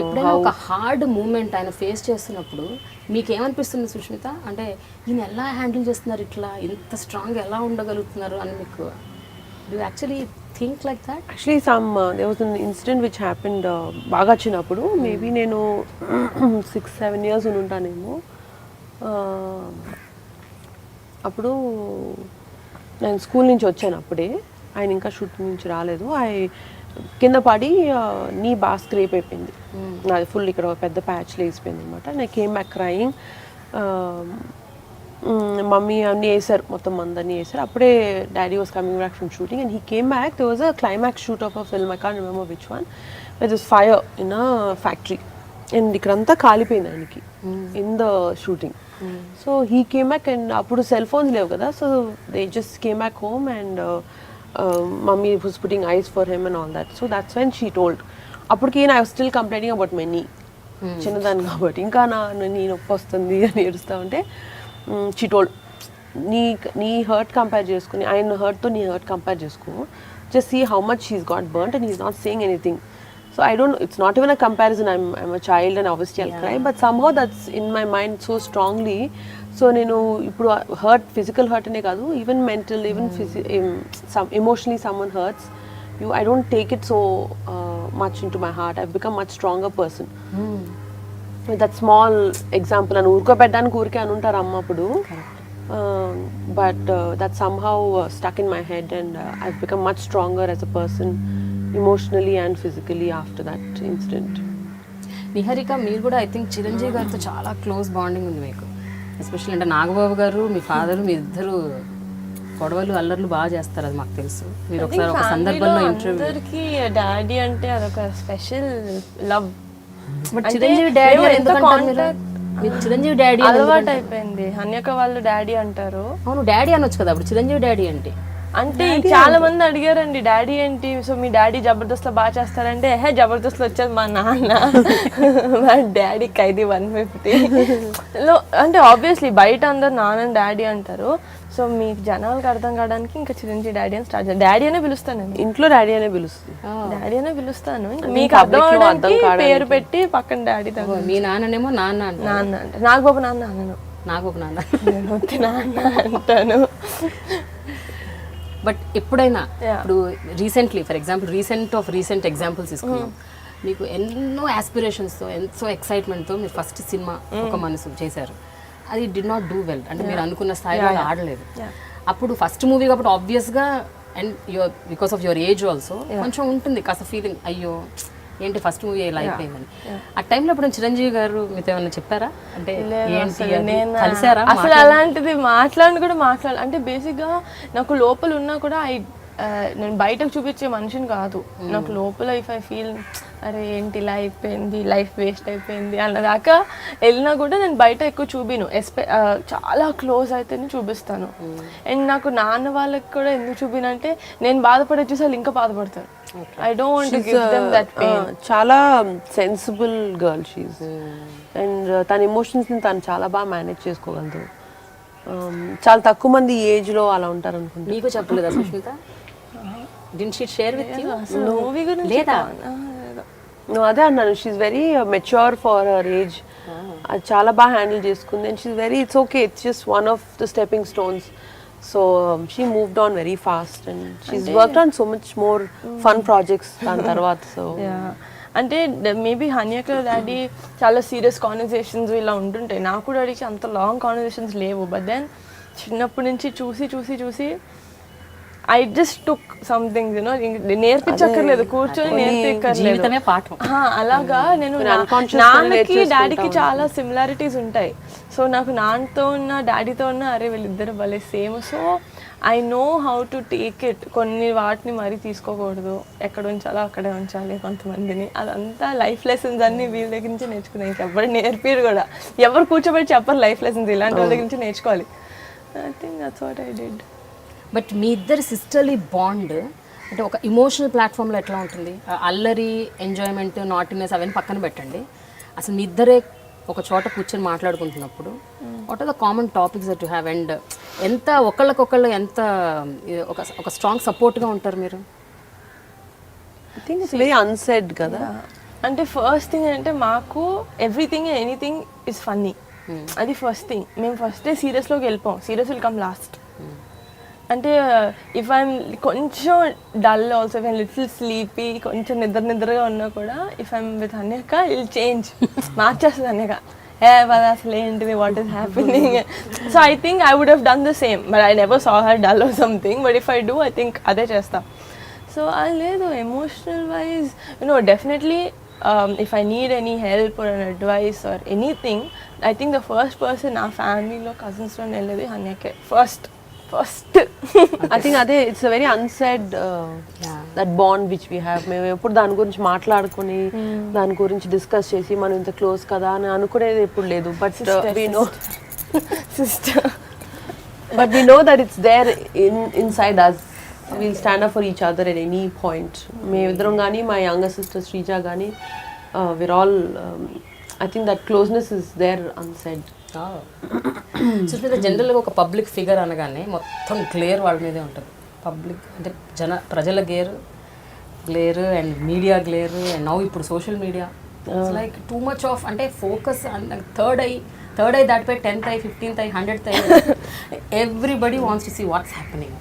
ఎప్పుడైనా ఒక hard moment ఆయన face చేస్తున్నప్పుడు మీకు ఏమనిపిస్తుంది సుష్మిత? అంటే ఈయన ఎలా handle చేస్తున్నారు, ఇట్లా ఇంత స్ట్రాంగ్ ఎలా ఉండగలుగుతున్నారు అని మీకు do actually think like that? Actually there was an incident which happened బాగా చిన్నప్పుడు, మేబీ నేను 6-7 years ఉంటానేమో. అప్పుడు నేను స్కూల్ నుంచి వచ్చాను, అప్పుడే ఆయన ఇంకా షూటింగ్ నుంచి రాలేదు. కింద పడి నీ బాగా స్క్రేప్ అయిపోయింది, నాది ఫుల్ ఇక్కడ పెద్ద ప్యాచ్ లేసిపోయింది అనమాట. నేను కేమ్ బ్యాక్ క్రయింగ్. మమ్మీ అన్నీ వేసారు, మొత్తం మందన్నీ వేసారు. అప్పుడే daddy was coming back from shooting and he came back. There was a climax shoot of a film, I can't remember which one. It was fire in a factory and ఇక్కడంతా కాలిపోయింది ఆయనకి in the shooting. So he came back and అప్పుడు cell phones లేవు కదా, so they just came back home and mummy was putting ice for him and all that. So that's when she told. అప్పటికి I was still complaining about many, చిన్నదాన్ని కాబట్టి ఇంకా నీ నొప్పి వస్తుంది అని ఏడుస్తూ ఉంటే షీ టోల్డ్, నీ హర్ట్ కంపేర్ చేసుకుని ఆయన హర్ట్తో నీ హర్ట్ కంపేర్ చేసుకో, just see how much he's got burnt and he's not saying anything. So I don't, it's not even a comparison, I'm a child and obviously I'll cry, but somehow that's in my mind so strongly. So నేను ఇప్పుడు physical hurt అనే కాదు, even mental, even emotionally someone hurts you, I don't take it so much into my heart. I become much stronger person. That small example అని ఊరుకోబెట్టడానికి ఊరికే అని ఉంటారు అమ్మ అప్పుడు, but that somehow stuck in my head and I become much stronger as a person emotionally and physically after that incident. Niharika, మీరు కూడా I think Chiranjeevi గారితో చాలా క్లోజ్ బాండింగ్ ఉంది మీకు. ఎస్పెషల్లీ అంటే నాగబాబు గారు, మీ ఫాదరు, మీ ఇద్దరు గొడవలు అల్లర్లు బాగా చేస్తారు, అది మాకు తెలుసు. మీరు ఒకసారి ఒక సందర్భంలో అందరికి డాడీ అంటే అదొక special love. But Chiranjeevi daddy ఎందుకంటారు మీరు? చిరంజీవి డాడీ అలవాటు అయిపోయింది. హన్యక వాళ్ళు డాడీ అంటారు. అవును, డాడీ అనొచ్చు కదా అప్పుడు, చిరంజీవి డాడీ అంటే చాలా మంది అడిగారండి డాడీ ఏంటి, సో మీ డాడీ జబర్దస్త్ లో బాగా చేస్తారంటే జబర్దస్త్ లో వచ్చేది మా నాన్న, మా డాడీ ఖైదీ 150 లో. అంటే ఆబ్వియస్లీ బయట అందరు నాన్న డాడీ అంటారు. సో మీకు జనాలకు అర్థం కావడానికి ఇంకా చిరంజీవి డాడీ అని స్టార్ట్ చేయాలి. డాడీ అనే పిలుస్తాను నేను, ఇంట్లో డాడీ అనే పిలుస్తుంది, డాడీ అనే పిలుస్తాను. మీకు అర్థం అవడానికి పేరు పెట్టి పక్కన డాడీ. మీ నాన్ననేమో నాన్న అంటే నాగబాబు నాన్న అన్నను, నాగబాబు నాన్న నేను వచ్చి నాన్న అంటాను. బట్ ఎప్పుడైనా ఇప్పుడు recently, for example recent examples తీసుకున్నాం, మీకు ఎన్నో ఆస్పిరేషన్స్తో, ఎంతో ఎక్సైట్మెంట్తో మీరు ఫస్ట్ సినిమా ఒక మనసు చేశారు. అది డిడ్ నాట్ డూ వెల్, అంటే మీరు అనుకున్న స్థాయిలో ఆడలేదు. అప్పుడు ఫస్ట్ మూవీ కాబట్టి ఆబ్వియస్గా, and because of your age also కొంచెం ఉంటుంది కాస్త ఫీలింగ్, అయ్యో ఏంటి ఫస్ట్ మూవీ ఇలా అయిపోయిందని. ఆ టైంలో ఇప్పుడు చిరంజీవి గారు మీతో ఏమన్నా చెప్పారా? అంటే కలిసారా? అసలు అలాంటిది మాట్లాడాలి అంటే బేసిక్గా నాకు లోపల ఉన్నా కూడా నేను బయటకు చూపించే మనిషిని కాదు. నాకు లోపల ఇఫ్ ఐ ఫీల్ అరే ఏంటి ఇలా అయిపోయింది, లైఫ్ వేస్ట్ అయిపోయింది అన్నదాకా వెళ్ళినా కూడా నేను బయట ఎక్కువ చూపిను. చాలా క్లోజ్ అయితేనే చూపిస్తాను. అండ్ నాకు నాన్న వాళ్ళకి కూడా ఎందుకు చూపినంటే నేను బాధపడే చూసి వాళ్ళు ఇంకా బాధపడతారు. I don't want to give them that pain. చాలా సెన్సిబుల్ గర్ల్ షీజ్, అండ్ తన ఎమోషన్స్ ని తను చాలా బాగా మేనేజ్ చేసుకోగలదు. చాలా తక్కువ మంది ఏజ్ లో అలా ఉంటారు అనుకుంటా. మీకు చెప్పలేదా Sushmita? Didn't she share with you? Movie గురించి లేదా? అదే అన్నాను, she's very mature for her age. అది చాలా బాగా హ్యాండిల్ చేసుకుంది. And she's very, it's okay, it's just one of the stepping stones. So she moved on very fast and she's worked on so much more fun projects than tarvat. So yeah, అంటే maybe Hanyaka daddy చాలా serious conversations ఇలా ఉంటుంటాయి. నాకు డాడీకి అంత long conversations లేవు. But then చిన్నప్పటి నుంచి చూసి I just took something, you know, నేర్పించక్కర్లేదు, కూర్చొని నేర్పించక్కర్లేదు. అలాగా నేను నాన్నకి డాడీకి చాలా సిమిలారిటీస్ ఉంటాయి. సో నాకు నాన్నతో ఉన్న డాడీతో ఉన్న అరే వీళ్ళిద్దరు భలే same. So I know how to take it. కొన్ని వాటిని మరీ తీసుకోకూడదు, ఎక్కడ ఉంచాలో అక్కడే ఉంచాలి కొంతమందిని. అదంతా లైఫ్ లెసన్స్ అన్ని వీళ్ళ దగ్గర నుంచి నేర్చుకున్నాను. ఇంకెవ్వరు నేర్పిరు కూడా, ఎవరు కూర్చోబెట్టి చెప్పరు లైఫ్ లెసన్స్, ఇలాంటి వాళ్ళ దగ్గర నుంచి నేర్చుకోవాలి. I think that's what I did. But మీ ఇద్దరి సిస్టర్లీ బాండ్ అంటే ఒక ఇమోషనల్ ప్లాట్ఫామ్లో ఎట్లా ఉంటుంది? అల్లరి, ఎంజాయ్మెంట్, నాటినెస్ అవన్నీ పక్కన పెట్టండి. అసలు మీ ఇద్దరే ఒక చోట కూర్చొని మాట్లాడుకుంటున్నప్పుడు what are the common topics that you have, and ఎంత ఒకళ్ళకొకళ్ళు ఎంత ఒక స్ట్రాంగ్ సపోర్ట్గా ఉంటారు మీరు? I think it's very unsaid కదా. అంటే ఫస్ట్ థింగ్ అంటే మాకు ఎవ్రీథింగ్ ఎనీథింగ్ ఇస్ ఫన్నీ. అది ఫస్ట్ థింగ్. మేము ఫస్టే సీరియస్లోకి వెళ్ళిపోం. Serious will come last. అంటే ఇఫ్ ఐఎమ్ కొంచెం dull also, if I'm little sleepy, కొంచెం నిద్రగా ఉన్నా కూడా if I'm with Hanyaka I'll change, మార్చేస్తుంది హన్యక. అసలు ఏంటిది, what is happening. So I think I would have done the same, but I never saw her dull or something. But if I do, I think అదే చేస్తా. సో అది లేదు. Emotional wise definitely if I need any help or an advice or anything, I think the first person నా ఫ్యామిలీలో కజిన్స్లో వెళ్ళేది హన్యకే first. I think అదే it's a very unsaid that bond which we have. మేము ఎప్పుడు దాని గురించి మాట్లాడుకుని దాని గురించి డిస్కస్ చేసి మనం ఇంత క్లోజ్ కదా అని అనుకునేది ఎప్పుడు లేదు. But we know that it's there inside us. We'll stand up for each other at any point. మేమిద్దరం కానీ, మా యంగర్ సిస్టర్ శ్రీజ కానీ, we're all I think that closeness is there unsaid. Sushmita, జనరల్గా ఒక పబ్లిక్ ఫిగర్ అనగానే మొత్తం గ్లేర్ వాళ్ళ మీదే ఉంటుంది. పబ్లిక్ అంటే ప్రజల glare and media glare, and now ఇప్పుడు social media, it's like too much of అంటే focus third eye third eye దాటిపోయి 10th eye 15th eye 100th eye everybody wants to see what's happening.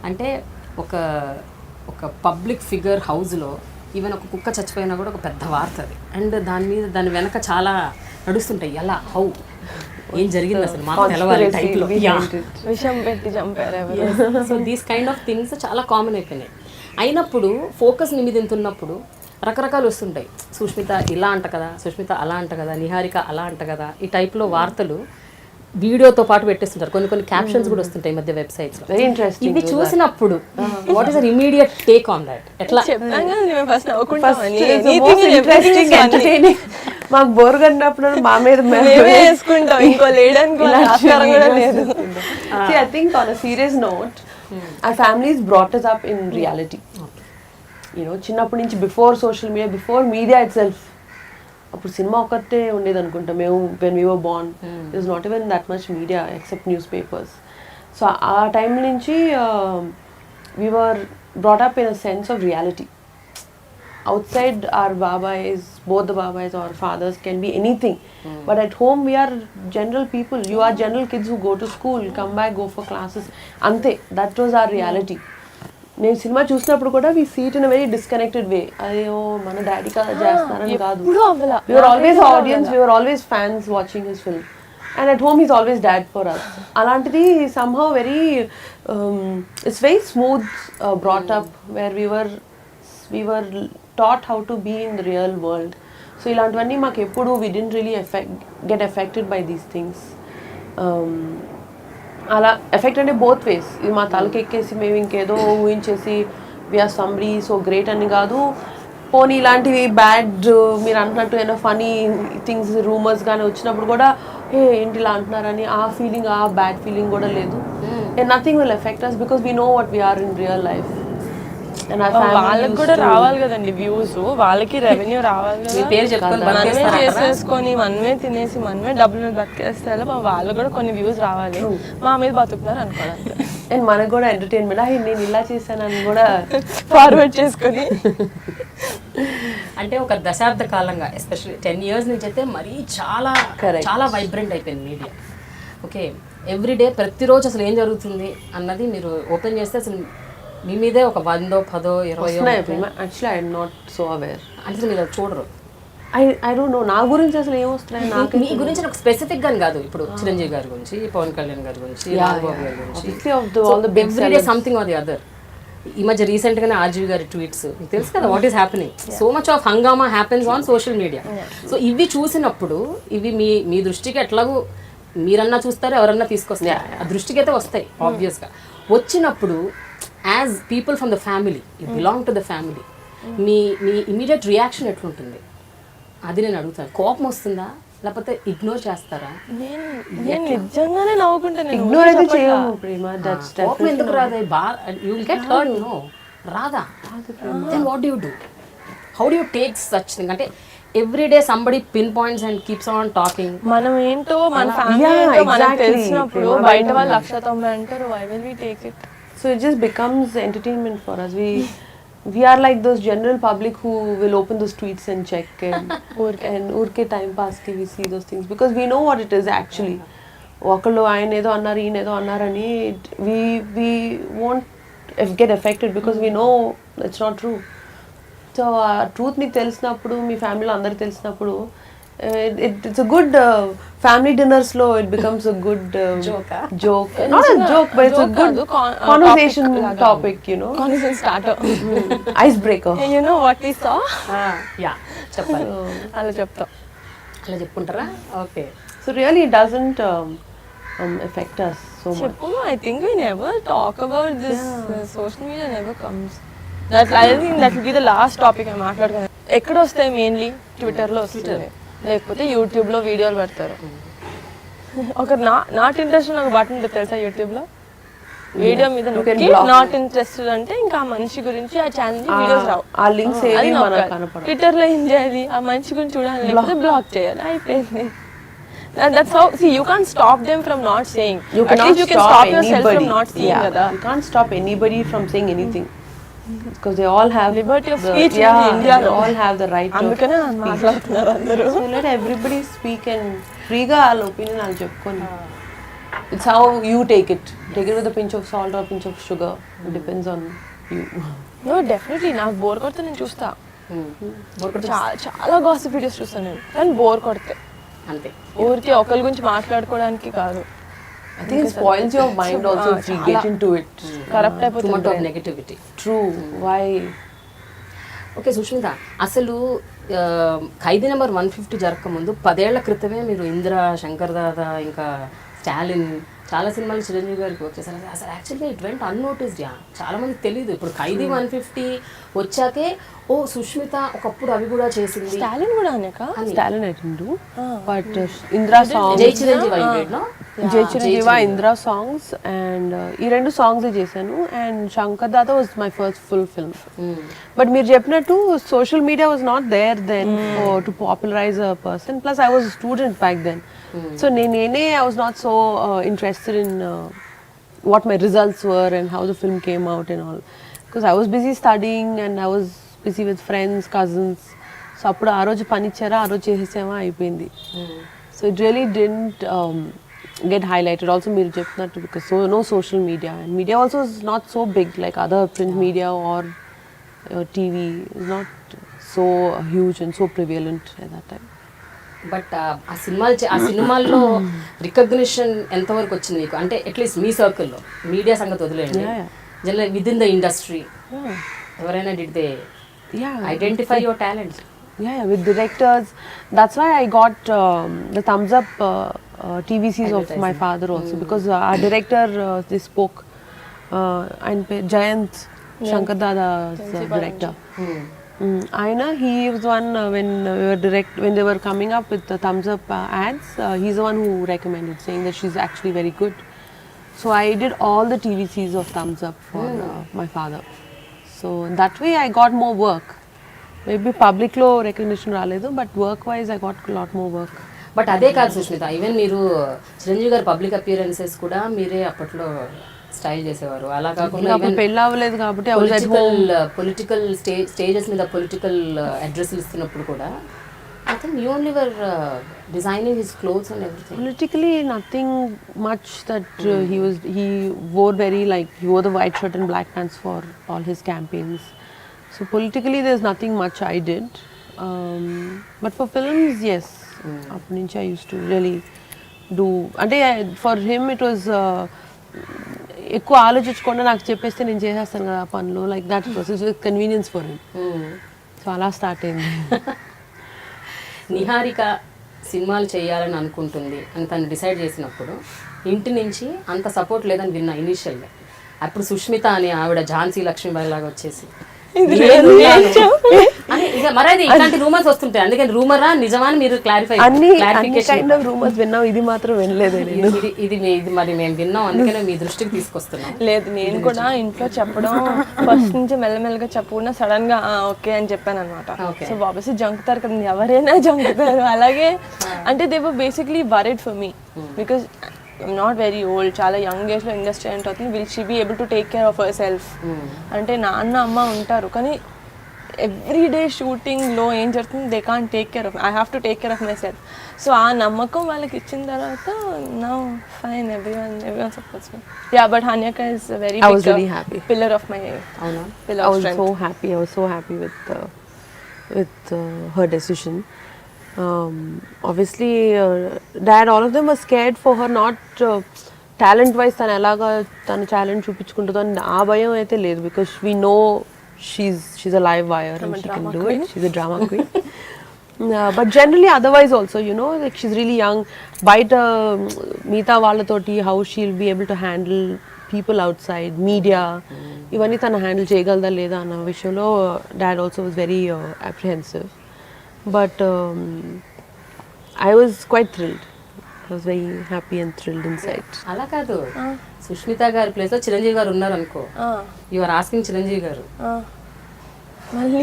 అంటే ఒక ఒక public figure హౌస్లో even ఒక కుక్క చచ్చిపోయినా కూడా ఒక పెద్ద వార్త అది. అండ్ దాని వెనక చాలా నడుస్తుంటాయి, ఎలా హౌ ఏం జరిగింది అసలు మాకు తెలవాలి టైప్లో. విషం పెట్టి చంపారు. So these kind of things చాలా కామన్ అయిపోయినాయి. అయినప్పుడు ఫోకస్ నీ మీద ఎంత ఉన్నప్పుడు రకరకాలు వస్తుంటాయి. సుష్మిత ఇలా అంట కదా, సుష్మిత అలా అంట కదా, నిహారిక అలా అంట కదా, ఈ టైప్లో వార్తలు వీడియోతో పాటు పెట్టేస్తుంటారు. కొన్ని క్యాప్షన్స్ కూడా వస్తుంటాయి ఈ మధ్య వెబ్సైట్స్ లో. ఇవి చూసినప్పుడు what is immediate take on that? ఎట్లా మాకు బోర్ కన్నప్పుడు మా మీద వేసుకుంటాం, ఇంకో లేడని లేదు. I think on a serious note, our families brought us up in reality. You know, చిన్నప్పటి నుంచి before social media, before media it self, అప్పుడు సినిమా ఒక్కటే ఉండేది అనుకుంటా మేము when we were born. It is not even that much media except news papers. So ఆ time నుంచి we were brought up in a sense of reality. Outside our babais, both the babais or fathers can be anything, but at home we are general people. You are general kids who go to school, come back, go for classes. Ante, that was our reality. నేను cinema చూసినప్పుడు కూడా we see it in a very disconnected way. అయ్యో మన daddy కదా చేస్తున్నారని కాదు. We were always audience, we were always fans watching his film. And at home he's always dad for us. అలాంటిది somehow very it's very smooth brought up where we were taught how to be in the real world. So ఇలాంటివన్నీ మాకు ఎప్పుడు we didn't really get affected by these things. అలా effect అంటే both ways. ఇది మా తలకి ఎక్కేసి మేము ఇంకేదో ఊహించేసి వీఆర్ సంబడి సో గ్రేట్ అని కాదు. పోనీ ఇలాంటివి బ్యాడ్ మీరు అంటున్నట్టు ఏదైనా ఫనీ థింగ్స్ రూమర్స్ కానీ వచ్చినప్పుడు కూడా ఏంటి ఇలా అంటున్నారని ఆ ఫీలింగ్, ఆ బ్యాడ్ ఫీలింగ్ కూడా లేదు. And nothing will effect us because we know what we're in real life. వాళ్ళకి కూడా రావాలి కదండి వ్యూస్, వాళ్ళకి రెవెన్యూ రావాలి కదా. మనమే చేసేసుకొని మనమే తినేసి మనమే డబ్బులు బతికేస్తే వాళ్ళు కూడా కొన్ని వ్యూస్ రావాలి, మా మీద బతుకుతారు అనుకోవాలి. అండ్ మనకు కూడా ఎంటర్టైన్మెంట్, నేను ఇలా చేశానని కూడా ఫార్వర్డ్ చేసుకొని. అంటే ఒక దశాబ్ద కాలంగా ఎస్పెషల్లీ 10 years నుంచి అయితే మరీ చాలా చాలా వైబ్రెంట్ అయిపోయింది మీడియా. ఓకే, ఎవ్రీడే ప్రతిరోజు అసలు ఏం జరుగుతుంది అన్నది మీరు ఓపెన్ చేస్తే అసలు మీ మీదే ఒక 100, 10, 20. Actually I'm not so aware. అంటే మీరు అది చూడరు. ఐ డోంట్ నో నా గురించి అసలు ఏమొస్తున్నాయి నాకు. మీ గురించి నాకు స్పెసిఫిక్ గాని కాదు, ఇప్పుడు చిరంజీవి గారి గురించి, పవన్ కళ్యాణ్ గారి గురించి, రాఘబాబు గారి గురించి, everyday something or the other. ఈ మధ్య రీసెంట్ గానే ఆర్జీవి గారి ట్వీట్స్ మీకు తెలుసు కదా, what is happening. So much of హంగామా happens on social media. So ఇవి చూసినప్పుడు ఇవి మీ దృష్టికి ఎట్లాగూ మీరన్నా చూస్తారు, ఎవరన్నా తీసుకొస్తారు, ఆ దృష్టికి అయితే వస్తాయి ఆబ్వియస్గా. వచ్చినప్పుడు as people from the family, you belong to the family, me immediate reaction ఎట్లుంటుంది అది నేను అడుగుతాను. కోపం వస్తుందా లేకపోతే ఇగ్నోర్ చేస్తారా? నేను నిజంగానే నవ్వుకుంటాను. ఇగ్నోర్ అయితే చేయము ప్రేమ. కోపం ఎందుకు రాదా? You will get hurt. No రాదా? Then what do you do? How do you take such thing? అంటే everyday somebody pinpoints and keeps on talking. మనం ఏంటో మన ఫ్యామిలీ ఏంటో మనకు తెలిసినప్పుడు బయట వాళ్ళు 190 అంటారు. Why will we take it? So it just becomes entertainment for us. We are like those general public who will open those tweets and check and urke time pass ki we see those things because we know what it is actually. Okallo ayan edo annaru in edo annarani we won't get affected because we know it's not true. So truth meeku telisinapudu mee family lo andaru telisinapudu it's a good family dinners lo it becomes a good joke. Not a joke but it's a good conversation topic, you know, conversation starter. Icebreaker. You know what we saw? Yeah చెప్పాలి. అలా చెప్తాం, అలా చెప్పుకుంటారా? Okay. So really it doesn't affect us so much. చెప్పు. I think we never talk about this. Social media never comes. I think that will be the last topic I మాట్లాడుకున్నాను. ఎక్కడ వస్తాయి? Mainly ట్విట్టర్లో వస్తుంది, లేకపోతే యూట్యూబ్లో వీడియోలు పెడతారు. ఒక నాట్ ఇంట్రెస్టెడ్ ఒక బటన్ ఉంటుంది తెలుసా యూట్యూబ్లో, వీడియో మీద నాట్ ఇంట్రెస్టెడ్ అంటే ఇంకా ఆ మనిషి గురించి ఆ ఛానల్ వీడియోస్ రావు. ఆ లింక్స్ ఏవి మనకు కనపడవు. ట్విట్టర్లో ఏం చేయాలి? ఆ మనిషి గురించి చూడాలి, లేకపోతే బ్లాక్ చేయాలి, అయిపోయింది. That's how. See, you can't stop them from not saying. At least you can stop yourself from not saying. You can't stop anybody from saying anything. Because they all have liberty of speech in India. They all have the right to అందుకనే మాట్లాడుతున్నారు అందరూ. So let everybody speak and ఫ్రీగా వాళ్ళ opinion వాళ్ళు చెప్పుకొని it's how you take it with pinch of salt or pinch of sugar depends on you. No definitely నాకు bore కొడితే నేను చూస్తా, చాలా గాసిప్ వీడియోస్ చూస్తాను నేను, కానీ బోర్ కొడితే అంతే. ఊరికి ఒకరి గురించి మాట్లాడుకోవడానికి కాదు. I think it spoils your mind also if you get into it. Corrupt అయిపోతుంది negativity. True. Why? Okay Sushmita, అసలు ఖైదీ నెంబర్ 150 జరగకముందు 10 ఏళ్ల క్రితమే మీరు ఇంద్ర, శంకర్ దాదా, ఇంకా స్టాలిన్, చాలా సినిమాలు చిరంజీవి గారికి వచ్చేసారు. అసలు యాక్చువల్గా ఇట్ వెంట్ అన్నోటిస్డ్. చాలా మందికి తెలియదు. ఇప్పుడు ఖైదీ 150 వచ్చాకే ఓ సుష్మిత ఒకప్పుడు అవి కూడా చేసింది. స్టాలిన్ కూడా అనేక Stalin I didn't do. But Indra songs. జై చిరంజీవి అయిపోయాడు. Jai Chiranjeeva, Indra songs and ఈ రెండు songs చేశాను. And Shankar Dada was my first full film. But మీరు చెప్పినట్టు social media was not there then to popularize a person. Plus I was a student back then. So I was not so interested in what my results were and how the film came out and all. Because I was busy studying and I was busy with friends, cousins. So అప్పుడు ఆ రోజు పని ఇచ్చారా, ఆ రోజు చేసేసామా, అయిపోయింది. So it really didn't get highlighted. Also మీరు చెప్పినట్టు because no social media, and media also is not so big like other print media or TV is not so huge and so prevalent at that time. But ఆ సినిమాల్లో recognition ఎంతవరకు వచ్చింది మీకు? అంటే at least మీ సర్కిల్లో, media సంగతి వదిలేండి, general within the industry ఎవరైనా did they identify your talent? Yeah, with directors. That's why I got the thumbs up TVCs of my father also, because our director, they spoke, and Jayant, Shankar Dada's director. Aina, he was one when they were coming up with the thumbs up ads, he's the one who recommended, saying that she's actually very good. So I did all the TVCs of thumbs up for my father. So that way I got more work. Maybe public లో recognition రాలేదు, but work wise I got a lot more work. But అదే కాదు Sushmita, even మీరు చిరంజీవి గారి public appearances కూడా మీరే అప్పట్లో style చేసేవారు. అలా కాకుండా పెళ్ళి అవ్వలేదు కాబట్టి పొలిటికల్ స్టేజెస్ మీద పొలిటికల్ అడ్రస్లు ఇస్తున్నప్పుడు కూడా I think you only were designing his clothes and everything. Politically nothing much that he wore he wore the white shirt and black pants for all his campaigns. So politically there's nothing much I did. But for films, yes. Up nunchi I used to really do. Ante for him it was ఎక్కువ ఆలోచించకుండా నాకు చెప్పేస్తే నేను చేసేస్తాను కదా పనులు, like that process with convenience for him. So అలా start అయింది. నిహారిక సినిమాలు చేయాలని అనుకుంటుంది అని తను డిసైడ్ చేసినప్పుడు ఇంటి నుంచి అంత సపోర్ట్ లేదని విన్నా ఇనీషియల్గా. అప్పుడు సుష్మిత అని ఆవిడ ఝాన్సీ లక్ష్మీబాయి లాగా వచ్చేసి మరది ఇలాంటి రూమర్స్ వస్తుంటాయి, అందుకని రూమరా నిజమా అని మీరు క్లారిఫికేషన్ రూమర్స్ విన్నాం, ఇది మాత్రం వినలేదు. ఇది మరి మేము విన్నాం, అందుకనే మీ దృష్టికి తీసుకొస్తున్నాం. లేదు, నేను కూడా ఇంట్లో చెప్పడం ఫస్ట్ నుంచి మెల్లమెల్లగా చెప్పకుండా సడన్ గా ఓకే అని చెప్పాను అనమాట. సో ఆబ్వియస్లీ జంకుతారు కదా, ఎవరైనా జంకుతారు. అలాగే అంటే they were basically worried for me because I'm not very old, చాలా యంగ్ ఏజ్లో ఇండస్ట్రీ అంటే అవుతుంది. Will she be able to take care of herself అంటే నాన్న అమ్మ ఉంటారు, కానీ ఎవ్రీ డే షూటింగ్లో ఏం జరుగుతుంది, they can't take care of, I have to take care of my self. So ఆ నమ్మకం వాళ్ళకి ఇచ్చిన తర్వాత now fine, everyone supports me. Yeah, but Hanyaka is a very I was really happy. Pillar of my pillar of strength. I was so happy with her decision. Obviously dad, all of them were scared for her, not talent wise tana elaga tana talent chupichukuntundo aa bayam aithe ledhu, because we know she's a live wire and she can do it. She's a drama queen. But generally otherwise also, you know, like she's really young, baita meeta vallatoti how she'll be able to handle people outside, media, ivanni tana handle cheyagalda leda anna vishayamlo dad also was very apprehensive. But I was quite thrilled. I was very happy and thrilled inside. అలా కాదు, సుష్మిత గారి place లో చిరంజీవి గారు ఉన్నారు అనుకో, you are asking Chiranjeevi గారు మళ్ళీ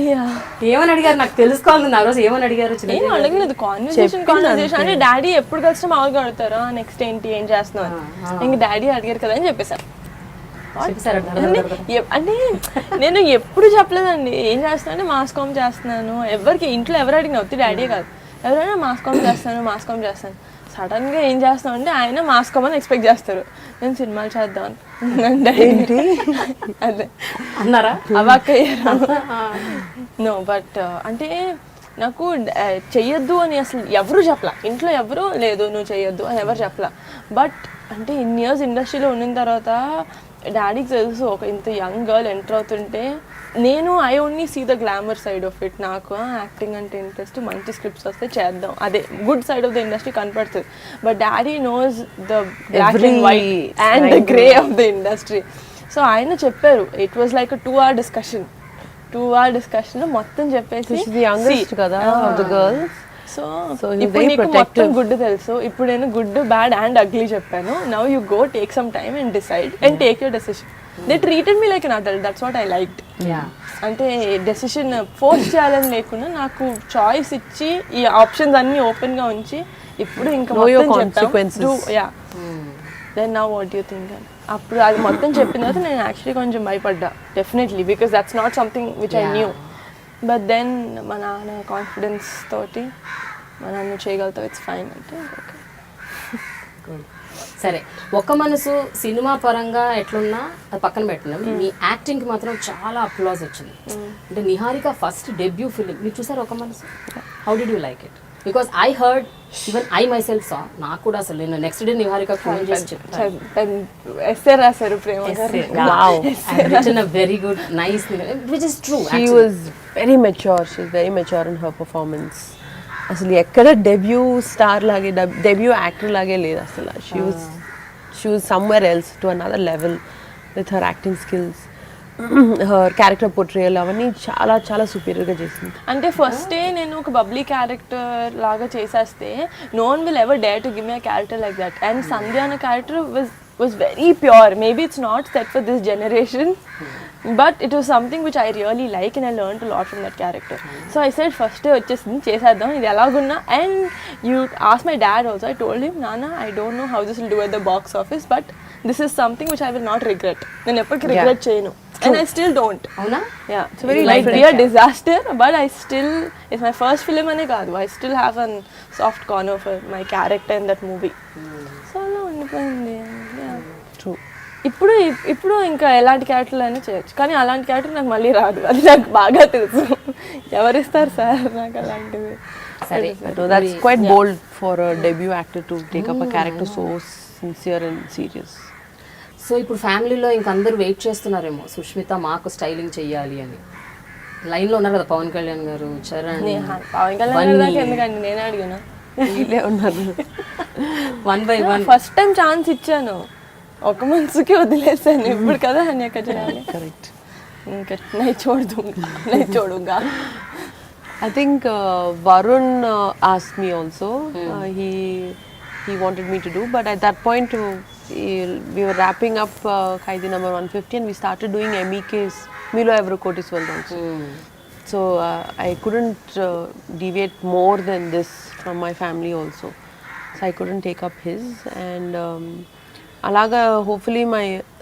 ఏమని అడిగారు నాకు తెలుసుకోవాలి. ఆ రోజు ఏమని అడిగారు? ఏం అడగలేదు, కాన్వర్సేషన్ అంటే డాడీ ఎప్పుడు కలిసి మామూలుగా అడుగుతారు నెక్స్ట్ ఏంటి ఏం చేస్తున్నావు, ఇంక డాడీ అడిగారు కదా అని చెప్పేశారు. అంటే నేను ఎప్పుడు చెప్పలేదండి ఏం చేస్తానంటే మాస్ కామ్ చేస్తున్నాను. ఎవరికి ఇంట్లో ఎవరు అడిగినా వద్దు డాడీ కాదు, ఎవరైనా మాస్ కామ్ చేస్తాను. సో సడన్గా ఏం చేస్తాం అంటే ఆయన మాస్కోమని ఎక్స్పెక్ట్ చేస్తారు, నేను సినిమాలు చేద్దాం ఏంటి అదే అన్నారా? అవాక్కయ్యారు. నో బట్ అంటే నాకు చెయ్యొద్దు అని అసలు ఎవరు చెప్పలా, ఇంట్లో ఎవరు లేదు నువ్వు చెయ్యొద్దు అని ఎవరు చెప్పలా. బట్ అంటే ఇన్ని ఇయర్స్ ఇండస్ట్రీలో ఉన్న తర్వాత డాడీకి తెలుసు ఒక ఇంత యంగ్ గర్ల్ ఎంటర్ అవుతుంటే నేను I only see the glamour side of it. నాకు యాక్టింగ్ అంటే ఇంట్రెస్ట్, మంచి స్క్రిప్ట్స్ వస్తే చేద్దాం, అదే good side of the industry కనపడుతుంది. But daddy knows the black and white and the grey of the industry. So ఆయన చెప్పారు, it was like 2 hour discussion. 2 hour discussion లో మొత్తం చెప్పేసి కదా ద గర్ల్. సో ఇప్పుడు నీకు మొత్తం గుడ్ తెలుసు, ఇప్పుడు నేను గుడ్ బ్యాడ్ అండ్ అగ్లీ చెప్పాను, now you go take some time and decide and take your decision. They treated me like an adult, that's what I liked. అంటే డెసిషన్ ఫోర్స్ చేయాలని లేకుండా నాకు చాయిస్ ఇచ్చి ఈ ఆప్షన్స్ అన్ని ఓపెన్ గా ఉంచి ఇప్పుడు ఇంకా then now what you think అని అప్పుడు అది మొత్తం చెప్పిన తర్వాత నేను యాక్చువల్లీ కొంచెం భయపడ్డా definitely, because that's not something which I knew. But then మా నాన్న కాన్ఫిడెన్స్ తోటి మా నాన్న చేయగలుగుతావు, ఇట్స్ ఫైన్ అంటే సరే. ఒక మనసు సినిమా పరంగా ఎట్లున్నా అది పక్కన పెట్టినాం, మీ యాక్టింగ్కి మాత్రం చాలా అప్లాజ్ వచ్చింది. అంటే నిహారిక ఫస్ట్ డెబ్యూ ఫిలిం మీరు చూసారు Oka Manasu, how did you like it? Because I heard, even I myself saw, నాకు కూడా అసలు నేను నెక్స్ట్ డే నిహారిక ఫోన్ చేసి చెప్పాను, ఎస్ఏ రాశారు Prema very good nice, which is true. She was very mature. She's very mature in her performance. అసలు ఎక్కడ debut star లాగే డెబ్యూ యాక్టర్ లాగే లేదు అసలు. She was somewhere else, to another level with her acting skills. Her character portrayal అవన్నీ చాలా చాలా సుపీరియర్గా చేసింది. అంటే ఫస్ట్ డే నేను ఒక బబ్లీ క్యారెక్టర్ లాగా చేసేస్తే no one will ever dare to give me a character like that. And Sandhya అనే character was very pure. Maybe it's not set for this generation, but it was something which I really like and I learned a lot from that character. So I said first day వచ్చేసింది చేసేద్దాం ఇది ఎలాగున్నా. And you asked my dad also. I told him, Nana, I don't know how this will do at the box office, but this is something which I will not regret. నేను ఎప్పటికీ regret చేయను. And I still don't. అవునా? Yeah. So very like be a disaster, but I still, it's my first film అనే కాదు, I still have a soft corner for my character in that movie. So అలా ఉండిపోయింది. True. ఇప్పుడు ఇంకా ఎలాంటి క్యారెక్టర్లు అయినా చేయొచ్చు, కానీ అలాంటి క్యారెక్టర్ నాకు మళ్ళీ రాదు, అది నాకు బాగా తెలుసు. ఎవరిస్తారు సార్ నాకు అలాంటివి? సరే, that's quite bold for a debut actor to take up a character so sincere and serious. So ఇప్పుడు ఫ్యామిలీలో ఇంక అందరూ వెయిట్ చేస్తున్నారేమో, సుష్మిత మాకు స్టైలింగ్ చెయ్యాలి అని. లైన్లో ఉన్నారు కదా పవన్ కళ్యాణ్ గారు, చరణ్, పవన్ కళ్యాణ్ దాకా ఎందుకండి, నేనే అడిగాను. వీళ్ళే ఉన్నారు. 1 by 1 ఫస్ట్ టైం ఛాన్స్ ఇచ్చాను, ఒక మనసుకి వదిలేసాను. ఇప్పుడు కదా అనేక చేయాలి. కరెక్ట్. ఇంకా నేను చూడుగా. I think Varun asked me also. He wanted me to do, but at that point we were wrapping up Kaidi number 150 and we started doing MEK's Milo Evro Kotiswal also. So I couldn't deviate more than this from my family also. So I couldn't take up his, and alaga hopefully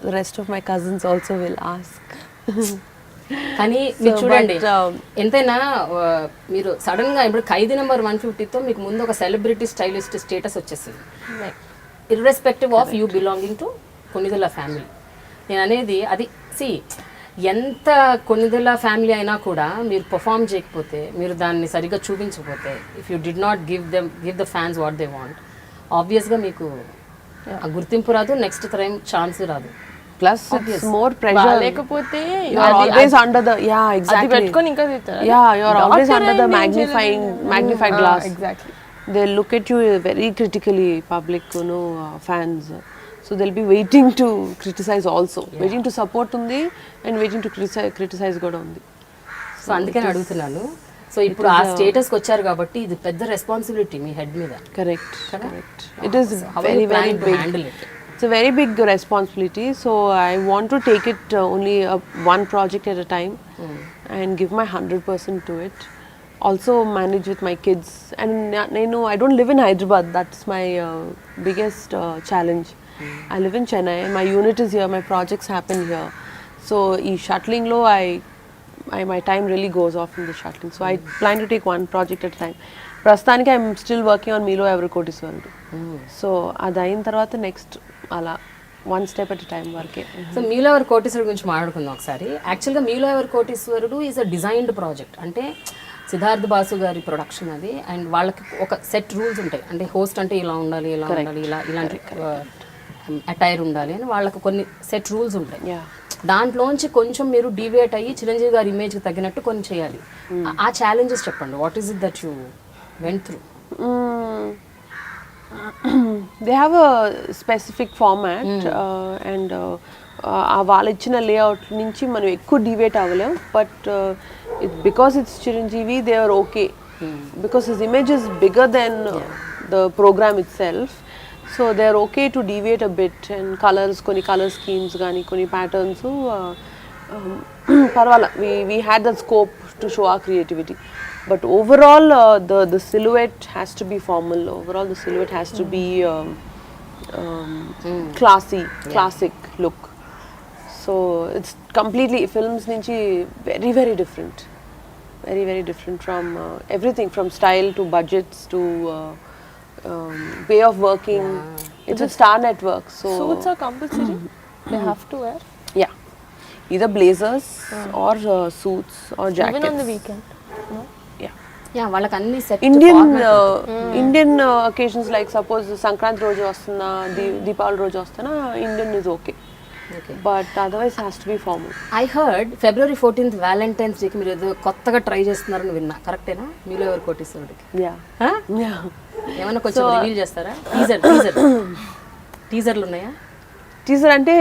the rest of my cousins also will ask. కానీ మీరు చూడండి, ఎంతైనా మీరు sudden గా ఇప్పుడు ఖైదీ number 150తో మీకు ముందు ఒక సెలబ్రిటీ స్టైలిస్ట్ స్టేటస్ వచ్చేసింది, irrespective of you belonging to Konidela family. నేను అనేది అది ఎంత కొనిదెల ఫ్యామిలీ అయినా కూడా మీరు పర్ఫామ్ చేయకపోతే, మీరు దాన్ని సరిగ్గా చూపించకపోతే, if you did not give the fans what they want, ఆబ్వియస్గా మీకు ఆ గుర్తింపు రాదు, నెక్స్ట్ టైం ఛాన్స్ రాదు. Plus it's more pressure. లేకపోతే you're always under the exactly. పెట్టుకొని ఇంకా తింటారు. You're always under the magnified glass. Exactly. They look at you very critically, public, fans. So they'll be waiting to criticize also. Waiting to support undi and waiting to criticize కూడా ఉంది. So అందుకని అడుగుతున్నాను. So ఇప్పుడు ఆ స్టేటస్కి వచ్చారు కాబట్టి ఇది పెద్ద రెస్పాన్సిబిలిటీ మీ హెడ్ మీద. Correct. It is very big. Handle it. It's a very big responsibility, so I want to take it only one project at a time and give my 100% to it. Also manage with my kids, and I don't live in Hyderabad. That's my biggest challenge. I live in Chennai. My unit is here. My projects happen here. So shuttling lo, my time really goes off in the shuttling. So I plan to take one project at a time. ప్రస్తుతానికి I'm still working on మీలో ఎవరు కోటీశ్వరుడు. So అది అయిన తర్వాత next అలా one step at time వరకే. So మీలో ఎవరు కోటీశ్వరుడు గురించి మాట్లాడుకుందాం ఒకసారి. యాక్చువల్గా మీలో ఎవరు కోటీశ్వరుడు ఈజ్ అ డిజైన్డ్ ప్రాజెక్ట్. అంటే సిద్ధార్థ్ బాసు గారి ప్రొడక్షన్ అది. అండ్ వాళ్ళకి ఒక సెట్ రూల్స్ ఉంటాయి. అంటే హోస్ట్ అంటే ఇలా ఉండాలి, ఇలా ఉండాలి, ఇలాంటి అటైర్ ఉండాలి అని వాళ్ళకి కొన్ని సెట్ రూల్స్ ఉంటాయి. దాంట్లోంచి కొంచెం మీరు డివియేట్ అయ్యి చిరంజీవి గారి ఇమేజ్కి తగ్గినట్టు కొన్ని చేయాలి. ఆ ఛాలెంజెస్ చెప్పండి. What is it that you went through? They have a specific format and వాళ్ళు ఇచ్చిన లేఅవుట్ నుంచి మనం ఎక్కువ డివేట్ అవ్వలేం. But because it's Chiranjeevi they are okay because his image is bigger than the programme itself. So they are okay to deviate a bit. And colours, కొన్ని colour schemes కానీ కొన్ని patterns పర్వాలా we had the scope to show our creativity. But overall, the silhouette has to be formal. Overall, the silhouette has to be classy, classic look. So it's completely films nunchi very very different, very different from everything from style to budgets to way of working. It's a Star Network. So suits are compulsory. They have to wear. Yeah, either blazers or suits or jackets. Even on the weekend. No? Yeah వాళ్ళకి అన్ని set Indian occasions like suppose Sankranti రోజు వస్తున్నా, దీపావళి రోజు వస్తున్నా, Indian is okay. But otherwise has to be formal. I heard February 14th Valentine's డేకి మీరు ఏదో కొత్తగా ట్రై చేస్తున్నారని విన్నా. కరెక్టేనా? మీలో ఎవరు కోటీశ్వరుడికి ఏమన్నా కొంచెం రివీల్ చేస్తారా? టీజర్లు ఉన్నాయా? టీజర్ అంటే